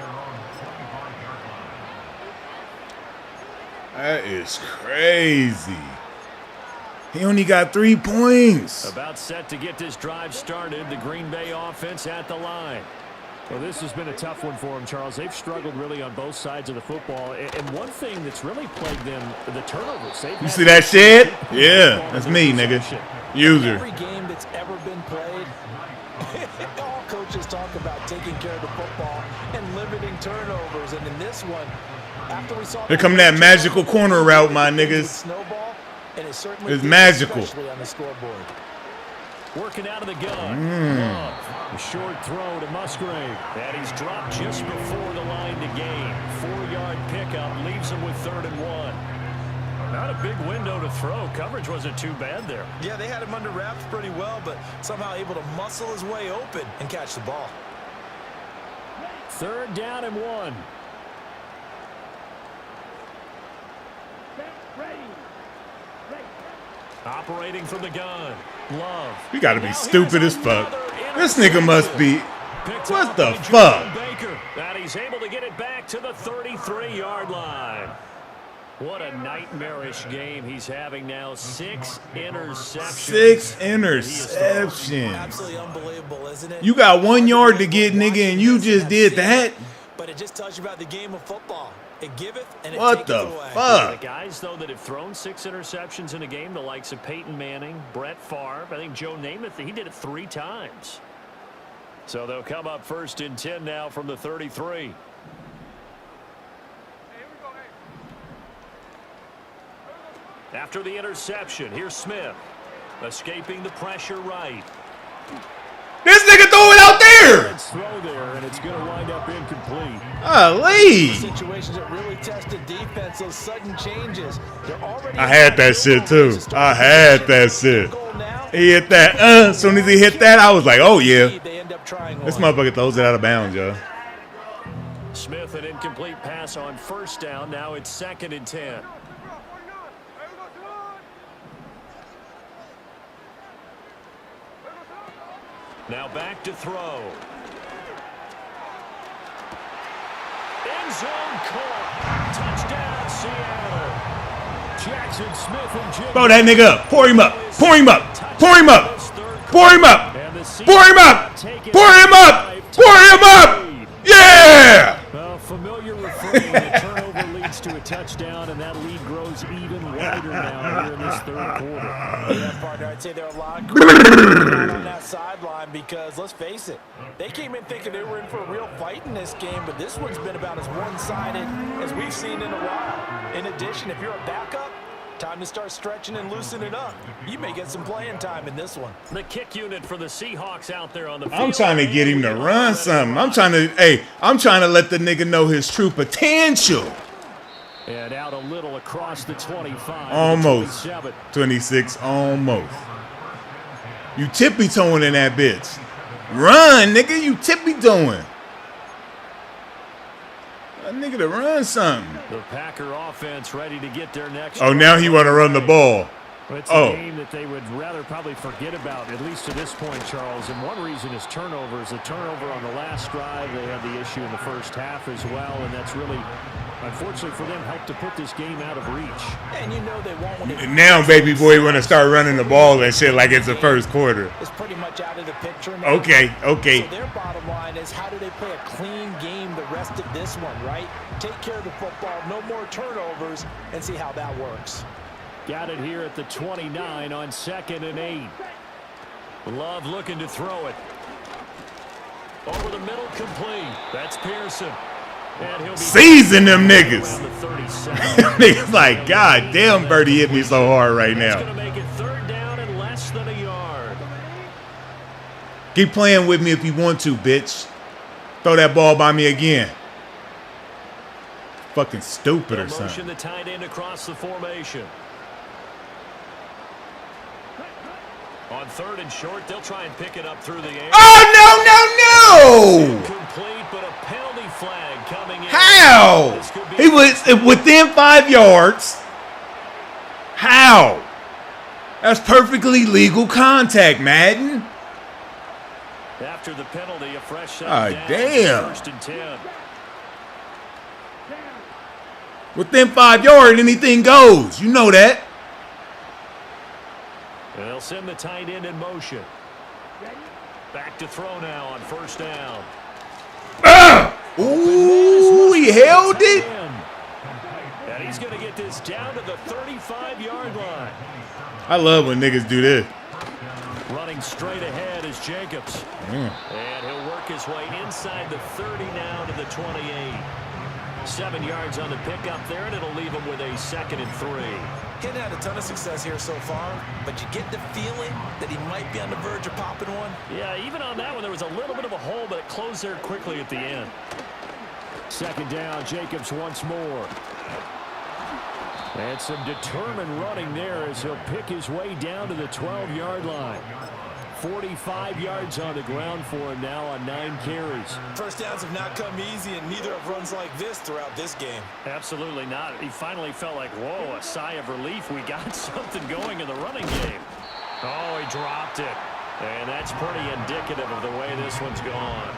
That is crazy. He only got 3 points. About set to get this drive started. The Green Bay offense at the line. Well, this has been a tough one for them, Charles. They've struggled really on both sides of the football. And one thing that's really plagued them, the turnovers. You see that shit? Yeah, that's me, nigga. User. Every game that's ever been played, all coaches talk about taking care of the football and limiting turnovers. And in this one, after we saw Here come that magical corner route, my niggas. Snowball, and it certainly It's did, magical. especially on the scoreboard. Working out of the gun. Love. A short throw to Musgrave. And he's dropped just before the line to gain. 4-yard pickup leaves him with 3rd and 1. Not a big window to throw. Coverage wasn't too bad there. Yeah, they had him under wraps pretty well, but somehow able to muscle his way open and catch the ball. 3rd down and 1. Operating from the gun. Love. We gotta be stupid as fuck. This nigga must be. What the fuck? Baker. And he's able to get it back to the 33-yard line. What a nightmarish game he's having now. 6 interceptions. 6 interceptions. Absolutely unbelievable, isn't it? You got 1 yard to get, nigga, and you just did that? But it just tells you about the game of football. It giveth and it What taketh the away. fuck? The guys, though, that have thrown 6 interceptions in a game, the likes of Peyton Manning, Brett Favre, I think Joe Namath, he did it 3 times. So they'll come up 1st and 10 now from the 33. After the interception, here's Smith. Escaping the pressure right. This nigga threw it out there! Let's throw there, and it's going to wind up incomplete. Ali! Situations that really tested defense, those sudden changes. They're already I had that shit too. I had that shit. He hit that. As soon as he hit that, I was like, oh yeah. They end up trying This one. motherfucker throws it out of bounds, yo. Smith, an incomplete pass on 1st down. Now it's 2nd and 10. Now back to throw. End zone caught. Touchdown, Seattle. Jackson Smith and Jim. Throw that nigga up. Pour him up. Pour him up. Pour him up. Pour him up. Pour him up. Pour him up. Pour him up. Yeah! Familiar refrain. The turnover leads gets to a touchdown, and that lead grows even wider now here in this third quarter. Yeah, partner, I'd say there are a lot of on that sideline because, let's face it, they came in thinking they were in for a real fight in this game, but this one's been about as one-sided as we've seen in a while. In addition, if you're a backup, time to start stretching and loosening up. You may get some playing time in this one. The kick unit for the Seahawks out there on the field. I'm trying to get him to run something. I'm trying to let the nigga know his true potential. And out a little across the 25. Almost. 26, almost. You tippy-toeing in that bitch. Run, nigga. You tippy-toeing. That nigga to run something. The Packer offense ready to get their next. Oh, now he want to run the ball. It's a game that they would rather probably forget about, at least to this point, Charles. And one reason is turnovers. A turnover on the last drive. They had the issue in the first half as well, and that's really, unfortunately for them, helped to put this game out of reach. And you know they won't want to. Now, baby boy, want to start running the ball and shit like it's the first quarter. It's pretty much out of the picture now. Okay. So their bottom line is, how do they play a clean game the rest of this one, right? Take care of the football, no more turnovers, and see how that works. Got it here at the 29 on 2nd and 8. Love looking to throw it. Over the middle, complete. That's Pearson. And he'll be season them niggas. The Niggas like, God damn, Birdie hit me so hard right He's now. going to make it 3rd down and less than a yard. Keep playing with me if you want to, bitch. Throw that ball by me again. Fucking stupid or something. Motion the tight end across the formation. On 3rd and short, they'll try and pick it up through the air. Oh, no. Complete, but a penalty flag coming in. How? He was within 5 yards. How? That's perfectly legal contact, Madden. After the penalty, a fresh shot. Ah, damn. 1st and 10. Within 5 yards, anything goes. You know that. They'll send the tight end in motion. Back to throw now on 1st down. Ooh, he held it. And he's going to get this down to the 35-yard line. I love when niggas do this. Running straight ahead is Jacobs. And he'll work his way inside the 30 now to the 28. 7 yards on the pickup there, and it'll leave him with a 2nd and 3. He hadn't had a ton of success here so far, but you get the feeling that he might be on the verge of popping one. Yeah, even on that one, there was a little bit of a hole, but it closed there quickly at the end. 2nd down, Jacobs once more. And some determined running there as he'll pick his way down to the 12-yard line. 45 yards on the ground for him now on 9 carries. First downs have not come easy, and neither have runs like this throughout this game. Absolutely not. He finally felt like, whoa, a sigh of relief. We got something going in the running game. Oh, he dropped it. And that's pretty indicative of the way this one's gone.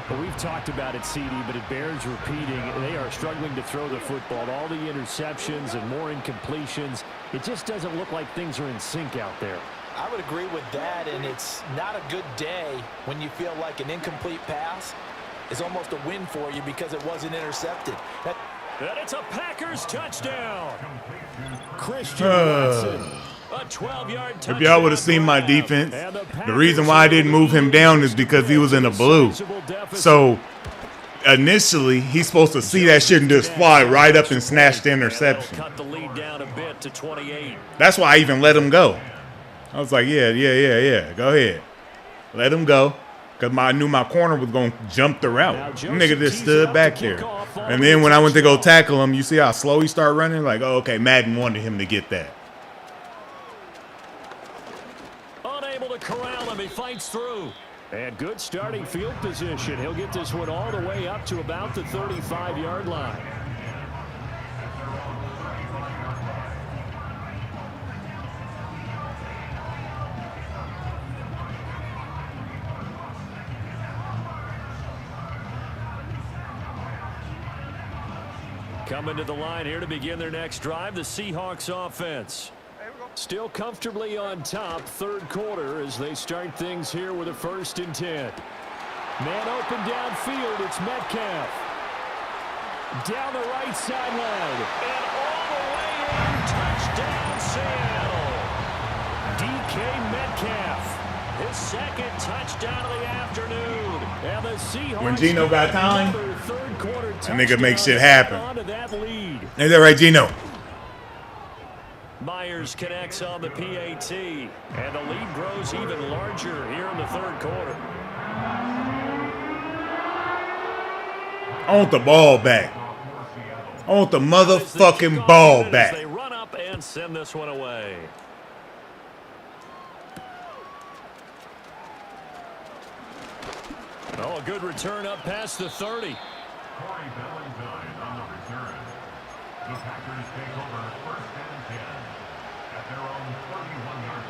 Well, we've talked about it, CD, but it bears repeating. They are struggling to throw the football. All the interceptions and more incompletions. It just doesn't look like things are in sync out there. I would agree with that, and it's not a good day when you feel like an incomplete pass is almost a win for you because it wasn't intercepted. And it's a Packers touchdown. Christian Watson. A 12-yard touchdown. If y'all would have seen my defense, the reason why I didn't move him down is because he was in the blue. So initially, he's supposed to see that shit and just fly right up and snatch the interception. Cut the lead down a bit to 28. That's why I even let him go. I was like, yeah. Go ahead. Let him go. Because I knew my corner was going to jump the route. The nigga just stood back there. And then when I went to go tackle him, you see how slow he started running? Like, oh, okay, Madden wanted him to get that. Unable to corral him. He fights through. And good starting field position. He'll get this one all the way up to about the 35-yard line. Coming to the line here to begin their next drive, the Seahawks offense. Still comfortably on top, 3rd quarter as they start things here with a 1st and 10. Man open downfield, it's Metcalf. Down the right sideline. And all the way in. Touchdown, Seattle. DK Metcalf. His second touchdown of the afternoon. And the Seahawks When Gino got time, third quarter that nigga make shit happen. onto that lead. Is that right, Gino? Myers connects on the PAT, and the lead grows even larger here in the third quarter. I want the ball back. I want the motherfucking ball back. They run up and send this one away. Oh, a good return up past the 30. Corey Valentine on the return. The Packers take over first and 10 at their own 31-yard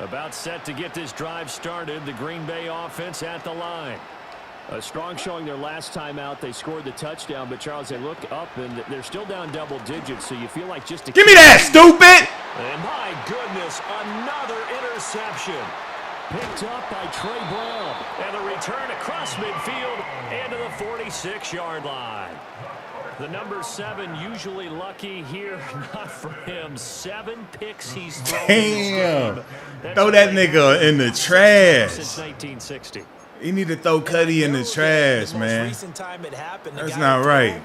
line. About set to get this drive started. The Green Bay offense at the line. A strong showing their last time out. They scored the touchdown, but Charles, they look up and they're still down double digits, so you feel like just to Give me that, stupid! And my goodness, another interception. Picked up by Trey Brown. And the return across midfield and to the 46-yard line. The number 7 usually lucky here. Not for him. 7 picks he's thrown. Damn. Throw that nigga in the trash. Since 1960. You need to throw Cuddy in the trash, man. Recent time it happened, That's not right.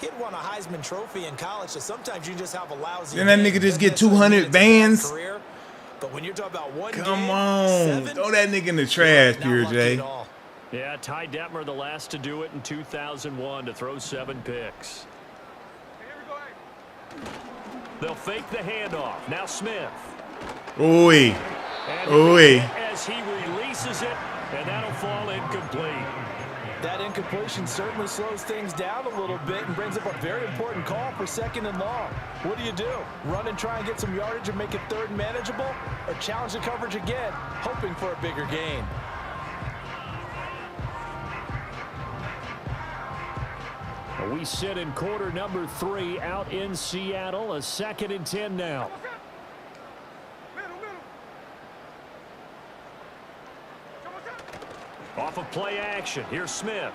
He'd won a Heisman Trophy in college, so sometimes you just have a lousy. Then that nigga just get 200 bands. But when you're talking about one Come game, on. 7, Throw that nigga in the trash, not Pure lucky J. at all. Yeah, Ty Detmer, the last to do it in 2001, to throw 7 picks. They'll fake the handoff. Now Smith. Ooh-wee. And Ooh-wee. as he releases it, and that'll fall incomplete. That incompletion certainly slows things down a little bit and brings up a very important call for second and long. What do? Run and try and get some yardage and make it third and manageable? Or challenge the coverage again, hoping for a bigger gain? We sit in quarter number 3 out in Seattle. A 2nd and 10 now. Off of play action. Here's Smith.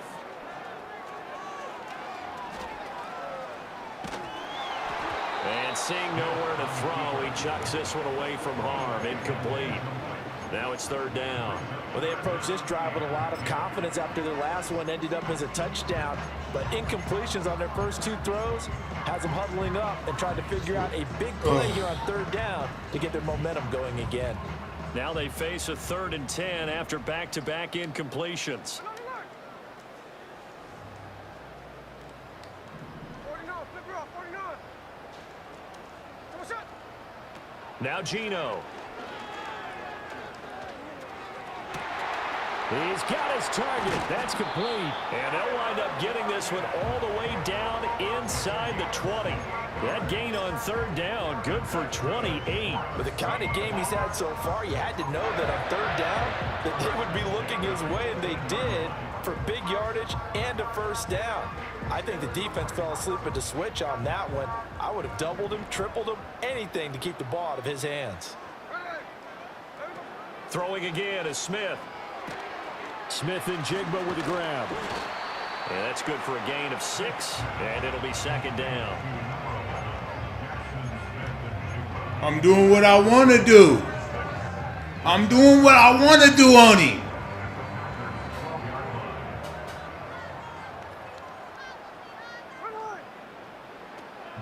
And seeing nowhere to throw, he chucks this one away from harm. Incomplete. Now it's 3rd down. Well, they approached this drive with a lot of confidence after their last one ended up as a touchdown. But incompletions on their first 2 throws has them huddling up and trying to figure out a big play here on 3rd down to get their momentum going again. Now they face a 3rd and 10 after back-to-back incompletions. Now Gino. He's got his target. That's complete. And they'll wind up getting this one all the way down inside the 20. That gain on 3rd down, good for 28. With the kind of game he's had so far, you had to know that on 3rd down that they would be looking his way, and they did, for big yardage and a 1st down. I think the defense fell asleep at the switch on that one. I would have doubled him, tripled him, anything to keep the ball out of his hands. Throwing again is Smith. Smith and Jigba with the grab. And that's good for a gain of 6, and it'll be 2nd down. I'm doing what I want to do. I'm doing what I want to do on him.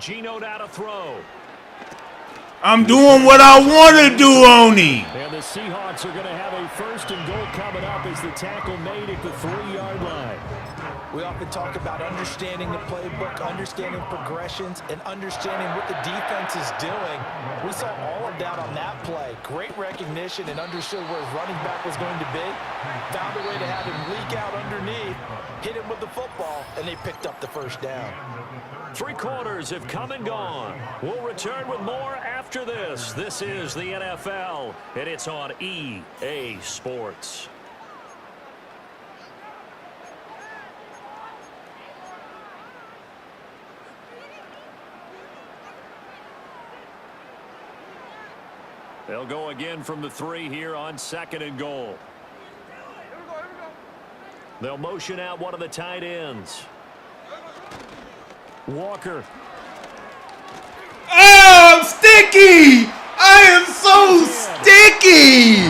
Gino out to throw. I'm doing what I want to do on him. And the Seahawks are going to have a 1st and goal coming up as the tackle made at the 3-yard line. We often talk about understanding the playbook, understanding progressions, and understanding what the defense is doing. We saw all of that on that play. Great recognition and understood where his running back was going to be. Found a way to have him leak out underneath, hit him with the football, and they picked up the 1st down. 3 quarters have come and gone. We'll return with more after this. This is the NFL, and it's on EA Sports. They'll go again from the 3 here on 2nd and goal. They'll motion out one of the tight ends. Walker. Oh, I'm sticky! I am so sticky!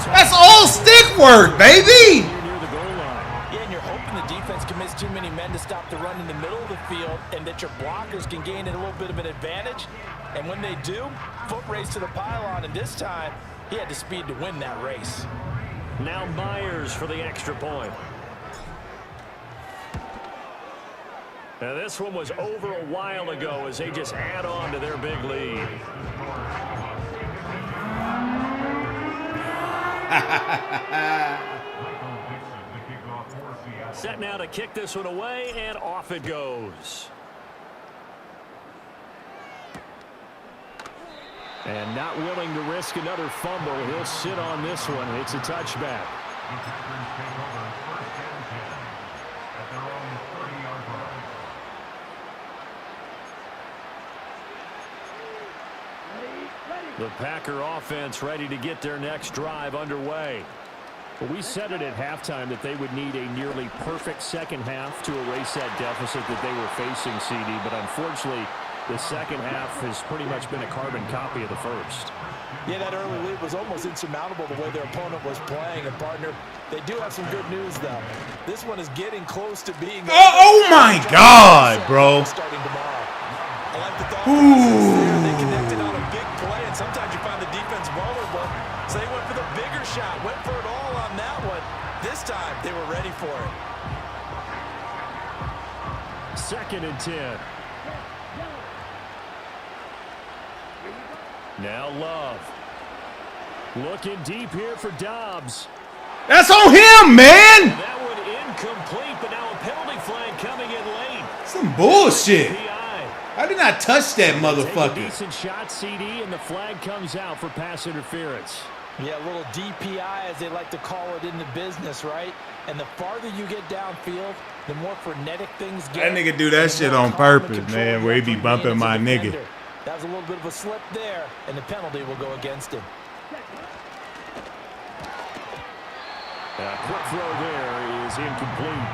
That's all stick work, baby! Yeah, and you're hoping the defense commits too many men to stop the run in the middle of the field and that your blockers can gain a little bit of an advantage. And when they do, foot race to the pylon, and this time he had the speed to win that race. Now Myers for the extra point. Now this one was over a while ago as they just add on to their big lead. Set now to kick this one away, and off it goes. And not willing to risk another fumble, he'll sit on this one. It's a touchback. The Packer offense ready to get their next drive underway. Well, we said it at halftime that they would need a nearly perfect second half to erase that deficit that they were facing, CD. But unfortunately, the second half has pretty much been a carbon copy of the first. Yeah, that early lead was almost insurmountable the way their opponent was playing. And, partner, they do have some good news, though. This one is getting close to being... Oh my God, bro. Starting tomorrow. I like the thought process there. They connected on a big play, and sometimes you find the defense vulnerable. So they went for the bigger shot, went for it all on that one. This time, they were ready for it. 2nd and 10. Now Love. Looking deep here for Dobbs. That's on him, man! And that one incomplete, but now a penalty flag coming in late. Some bullshit. PI. I did not touch that Take a motherfucker. decent shot, CD, and the flag comes out for pass interference. Yeah, a little DPI, as they like to call it in the business, right? And the farther you get downfield, the more frenetic things get. That nigga do that shit on purpose, man, where he be bumping my nigga. That was a little bit of a slip there, and the penalty will go against him. A quick throw there is incomplete.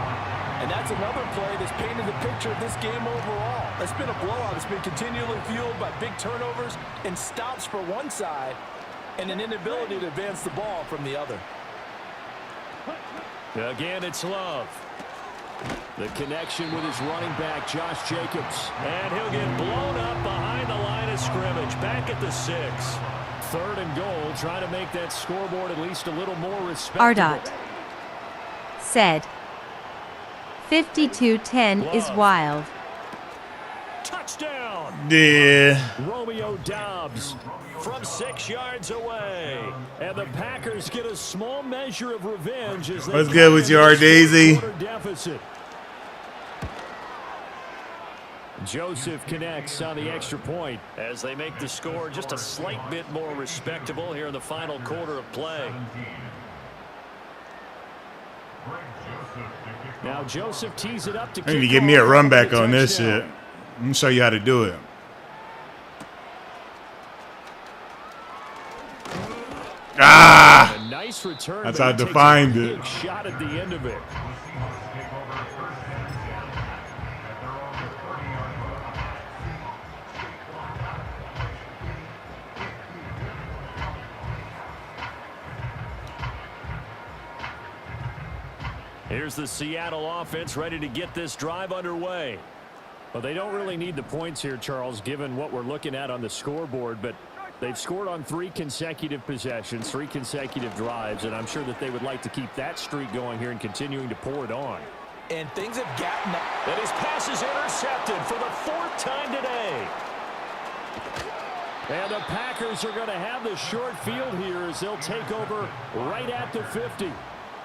And that's another play that's painted the picture of this game overall. It's been a blowout. It's been continually fueled by big turnovers and stops for one side and an inability to advance the ball from the other. Again, it's Love. The connection with his running back, Josh Jacobs. And he'll get blown up behind the line of scrimmage. Back at the 6. 3rd and goal, trying to make that scoreboard at least a little more respectable. Ardot said 52-10 is wild. Touchdown! Yeah. Romeo Dobbs from 6 yards away. And the Packers get a small measure of revenge as they... What's good with you, R-Daisy? Deficit. Joseph connects on the extra point as they make the score just a slight bit more respectable here in the final quarter of play. Now Joseph tees it up to I need to give me a run back on this shit. Let me show you how to do it. Ah! A nice return. That's how I defined it. Big shot at the end of it. Here's the Seattle offense ready to get this drive underway. Well, they don't really need the points here, Charles, given what we're looking at on the scoreboard, but they've scored on 3 consecutive possessions, 3 consecutive drives, and I'm sure that they would like to keep that streak going here and continuing to pour it on. And things have gotten up. And his pass is intercepted for the 4th time today. And the Packers are going to have the short field here as they'll take over right at the 50.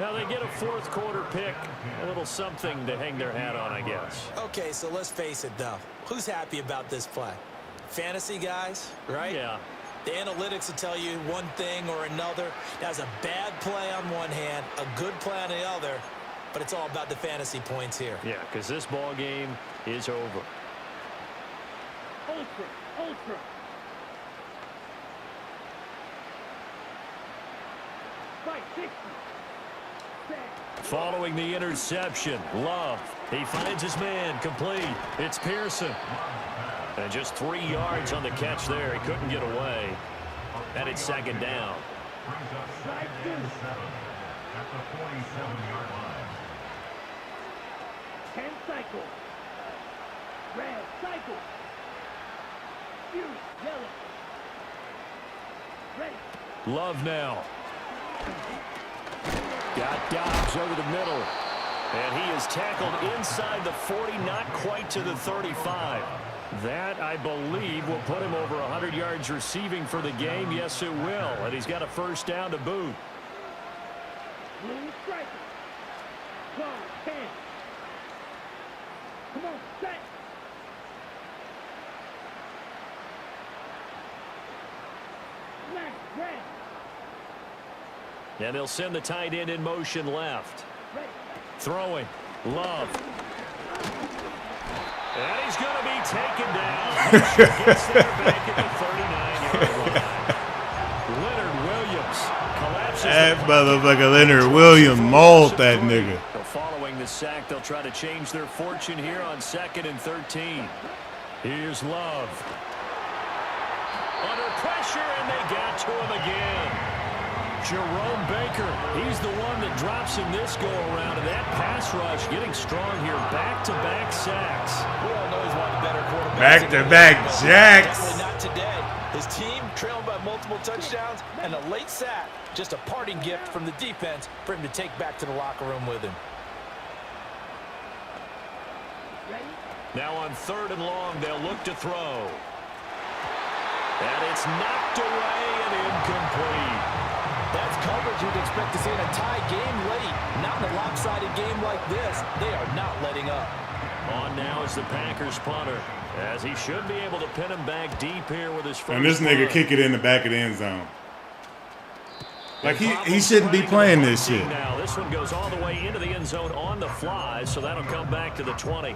Now they get a 4th quarter pick, a little something to hang their hat on, I guess. Okay, so let's face it, though. Who's happy about this play? Fantasy guys, right? Yeah. The analytics will tell you one thing or another. That's a bad play on one hand, a good play on the other, but it's all about the fantasy points here. Yeah, because this ball game is over. Following the interception, Love. He finds his man, complete. It's Pearson. And just 3 yards on the catch there. He couldn't get away. And it's second down. Brings up second and 7 at the 47-yard line. 10 cycle. Red cycle. Yellow. Ready. Love now. Got Dobbs over the middle. And he is tackled inside the 40, not quite to the 35. That, I believe, will put him over 100 yards receiving for the game. Yes, it will. And he's got a first down to boot. Blue striker. 12, 10. Come on, set. Smash, red. And they'll send the tight end in motion left. Ready. Throwing. Love. And he's going to be taken down. Gets there back at the 39-yard line. Leonard Williams collapses. That motherfucker Leonard Williams mauled that nigga. Following the sack, they'll try to change their fortune here on 2nd and 13. Here's Love. Under pressure, and they got to him again. Jerome Baker, he's the one that drops in this go-around, and that pass rush getting strong here. Back-to-back sacks. We all know he's one of the better quarterbacks. Back-to-back jacks. Definitely not today. His team trailed by multiple touchdowns, and a late sack. Just a parting gift from the defense for him to take back to the locker room with him. Now on 3rd and long, they'll look to throw. And it's knocked away and incomplete. That's coverage you'd expect to see in a tie game late. Not in a lopsided game like this. They are not letting up. On now is the Packers punter, as he should be able to pin him back deep here with his first. And this nigga punt. kick it in the back of the end zone. Like he shouldn't be playing this shit. Now this one goes all the way into the end zone on the fly, so that'll come back to the 20.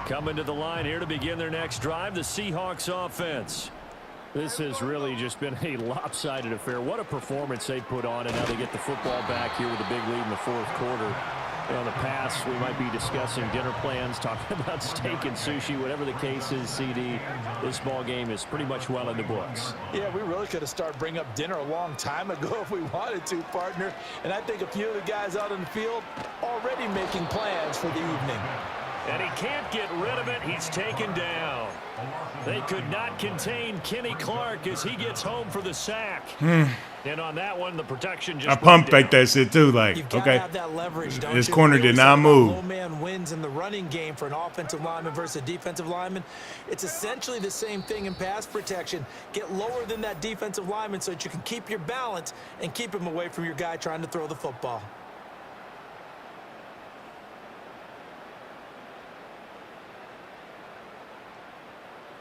Coming to the line here to begin their next drive, the Seahawks offense. This has really just been a lopsided affair. What a performance they put on, and now they get the football back here with a big lead in the 4th quarter. In the past, we might be discussing dinner plans, talking about steak and sushi, whatever the case is, CD. This ball game is pretty much well in the books. Yeah, we really could have started bringing up dinner a long time ago if we wanted to, partner. And I think a few of the guys out in the field already making plans for the evening. And he can't get rid of it. He's taken down. They could not contain Kenny Clark as he gets home for the sack. And on that one, the protection just I pump fake that shit too. Like, You've got okay, to have that leverage, don't this you? corner We did always not talk about move. Low man wins in the running game for an offensive lineman versus a defensive lineman. It's essentially the same thing in pass protection. Get lower than that defensive lineman so that you can keep your balance and keep him away from your guy trying to throw the football.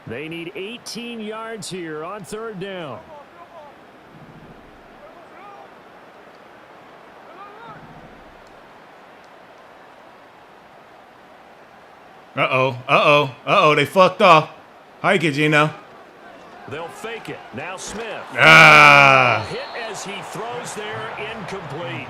They need 18 yards here on 3rd down. Uh-oh, they fucked off. Hike it, Gino. They'll fake it. Now Smith. Ah. Hit as he throws there, incomplete.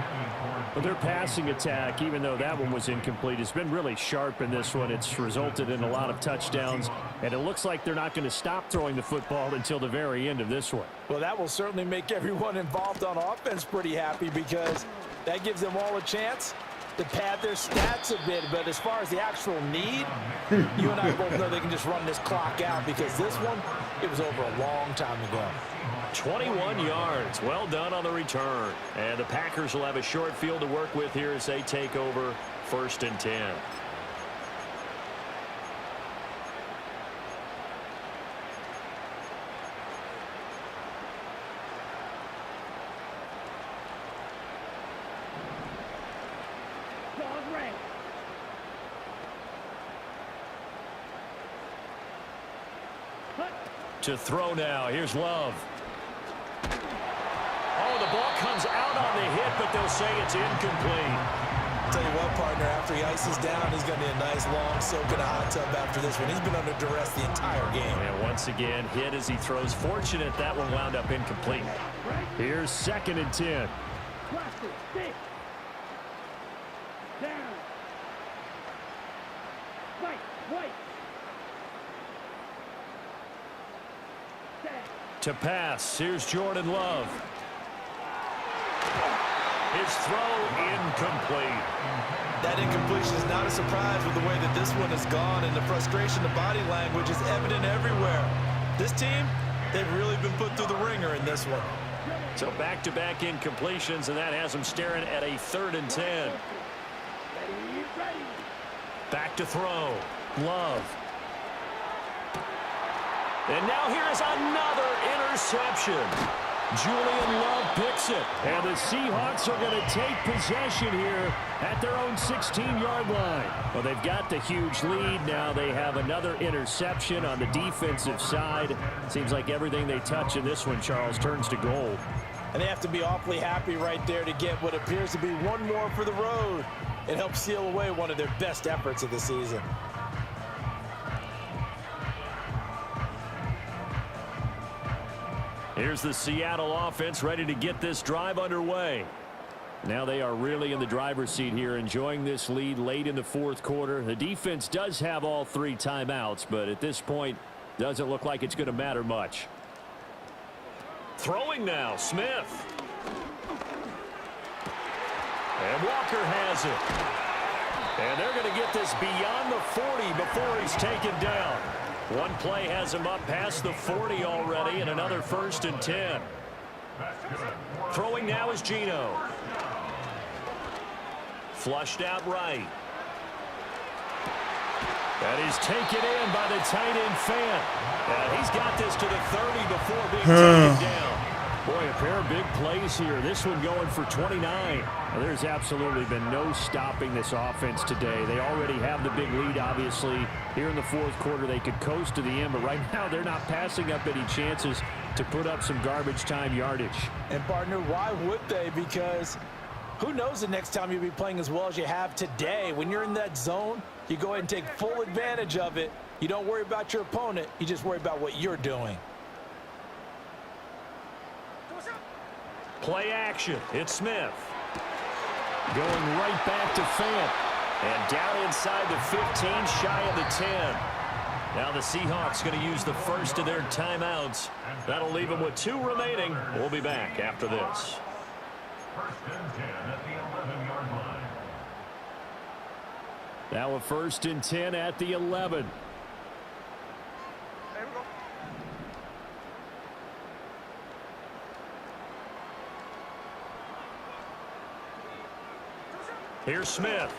But their passing attack, even though that one was incomplete, has been really sharp in this one. It's resulted in a lot of touchdowns, and it looks like they're not going to stop throwing the football until the very end of this one. Well, that will certainly make everyone involved on offense pretty happy because that gives them all a chance to pad their stats a bit. But as far as the actual need, you and I both know they can just run this clock out because this one, it was over a long time ago. 21 yards. Well done on the return. And the Packers will have a short field to work with here as they take over 1st and 10. To throw now. Here's Love. Oh, the ball comes out on the hit, but they'll say it's incomplete. Tell you what, partner, after he ices down, he's going to need a nice long soak in a hot tub after this one. He's been under duress the entire game. And once again, hit as he throws. Fortunate that one wound up incomplete. Here's 2nd and 10. Watch it. Stick. Down. Fight. White. Set. To pass, here's Jordan Love. His throw incomplete. That incompletion is not a surprise with the way that this one has gone, and the frustration, the body language is evident everywhere. This team, they've really been put through the ringer in this one. So back-to-back incompletions, and that has him staring at a 3rd and 10. Ready. Ready. Back to throw. Love. And now here's another interception. Julian Love picks it. And the Seahawks are going to take possession here at their own 16-yard line. Well, they've got the huge lead. Now they have another interception on the defensive side. Seems like everything they touch in this one, Charles, turns to gold. And they have to be awfully happy right there to get what appears to be one more for the road. It helps seal away one of their best efforts of the season. Here's the Seattle offense ready to get this drive underway. Now they are really in the driver's seat here, enjoying this lead late in the 4th quarter. The defense does have all 3 timeouts, but at this point, doesn't look like it's going to matter much. Throwing now, Smith. And Walker has it. And they're going to get this beyond the 40 before he's taken down. One play has him up past the 40 already, and another 1st and 10. Throwing now is Geno. Flushed out right. And he's taken in by the tight end Fant. And he's got this to the 30 before being taken down. Boy, a pair of big plays here. This one going for 29. Well, there's absolutely been no stopping this offense today. They already have the big lead, obviously. Here in the 4th quarter, they could coast to the end, but right now they're not passing up any chances to put up some garbage time yardage. And, partner, why would they? Because who knows the next time you'll be playing as well as you have today. When you're in that zone, you go ahead and take full advantage of it. You don't worry about your opponent. You just worry about what you're doing. Play action. It's Smith. Going right back to Fant. And down inside the 15, shy of the 10. Now the Seahawks going to use the first of their timeouts. That'll leave them with 2 remaining. We'll be back after this. 1st and 10 at the 11-yard line. Now a 1st and 10 at the 11. Here's Smith.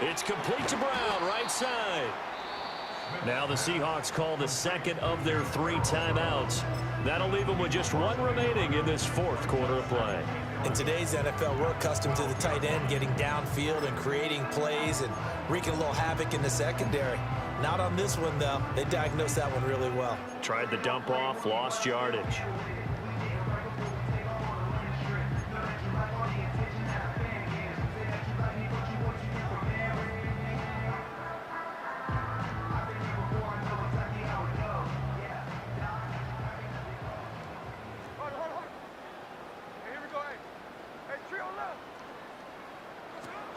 It's complete to Brown, right side. Now the Seahawks call the 2nd of their 3 timeouts. That'll leave them with just 1 remaining in this 4th quarter of play. In today's NFL, we're accustomed to the tight end getting downfield and creating plays and wreaking a little havoc in the secondary. Not on this one, though. They diagnosed that one really well. Tried the dump off, lost yardage.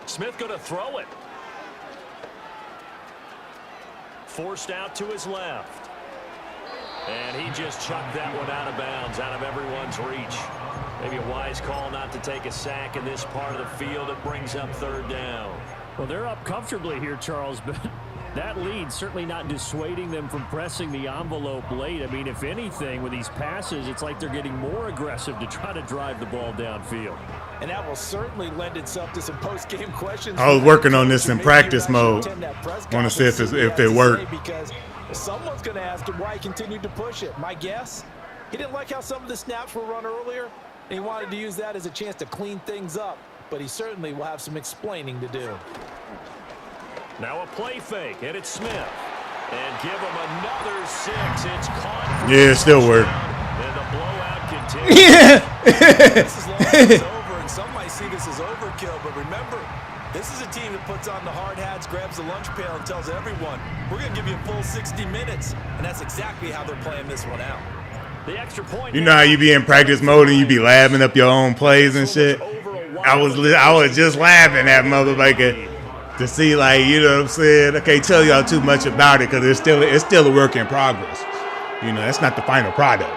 Smith going to throw it. Forced out to his left. And he just chucked that one out of bounds, out of everyone's reach. Maybe a wise call not to take a sack in this part of the field. It brings up 3rd down. Well, they're up comfortably here, Charles, but that lead certainly not dissuading them from pressing the envelope late. I mean, if anything, with these passes, it's like they're getting more aggressive to try to drive the ball downfield. And that will certainly lend itself to some post-game questions. I was working on this in practice mode. Want to see if it worked. Because someone's going to ask him why he continued to push it. My guess, he didn't like how some of the snaps were run earlier, and he wanted to use that as a chance to clean things up. But he certainly will have some explaining to do. Now a play fake, and it's Smith. And give him another 6. It's caught. Yeah, it still worked. And the blowout continues. This is long as it's over, and some might see this as overkill, but remember, this is a team that puts on the hard hats, grabs the lunch pail, and tells everyone, we're going to give you a full 60 minutes. And that's exactly how they're playing this one out. The extra point. You know how you be in practice mode and you be laughing up your own plays and shit? I was just laughing at motherfucker to see, like, you know what I'm saying? I can't tell y'all too much about it because it's still a work in progress. You know, that's not the final product.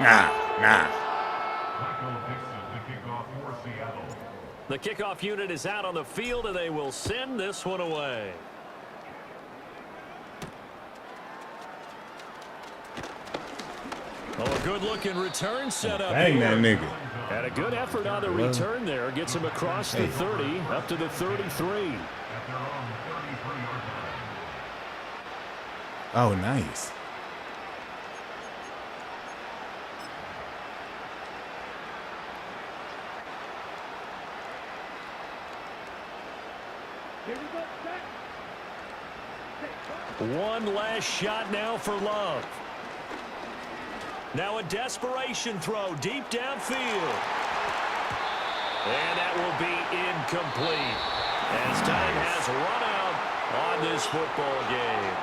Nah. Michael Dixon, the kickoff for Seattle. The kickoff unit is out on the field, and they will send this one away. Oh, a good-looking return set up. Bang that nigga. And a good effort on the return there. Gets him across the 30, up to the 33. At their own 33-yard line. Oh, nice. Here we go, set. One last shot now for Love. Now a desperation throw deep downfield. And that will be incomplete as time has run out on this football game.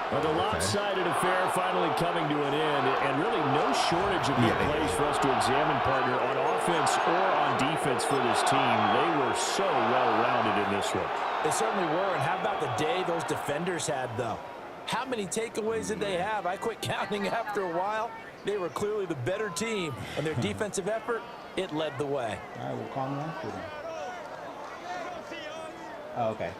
Well, the lopsided affair finally coming to an end, and really no shortage of good plays for us to examine, partner, on offense or on defense for this team. They were so well-rounded in this one. They certainly were, and how about the day those defenders had, though? How many takeaways did they have? I quit counting after a while. They were clearly the better team, and their defensive effort, it led the way. All right, we'll call them after then. Oh, okay.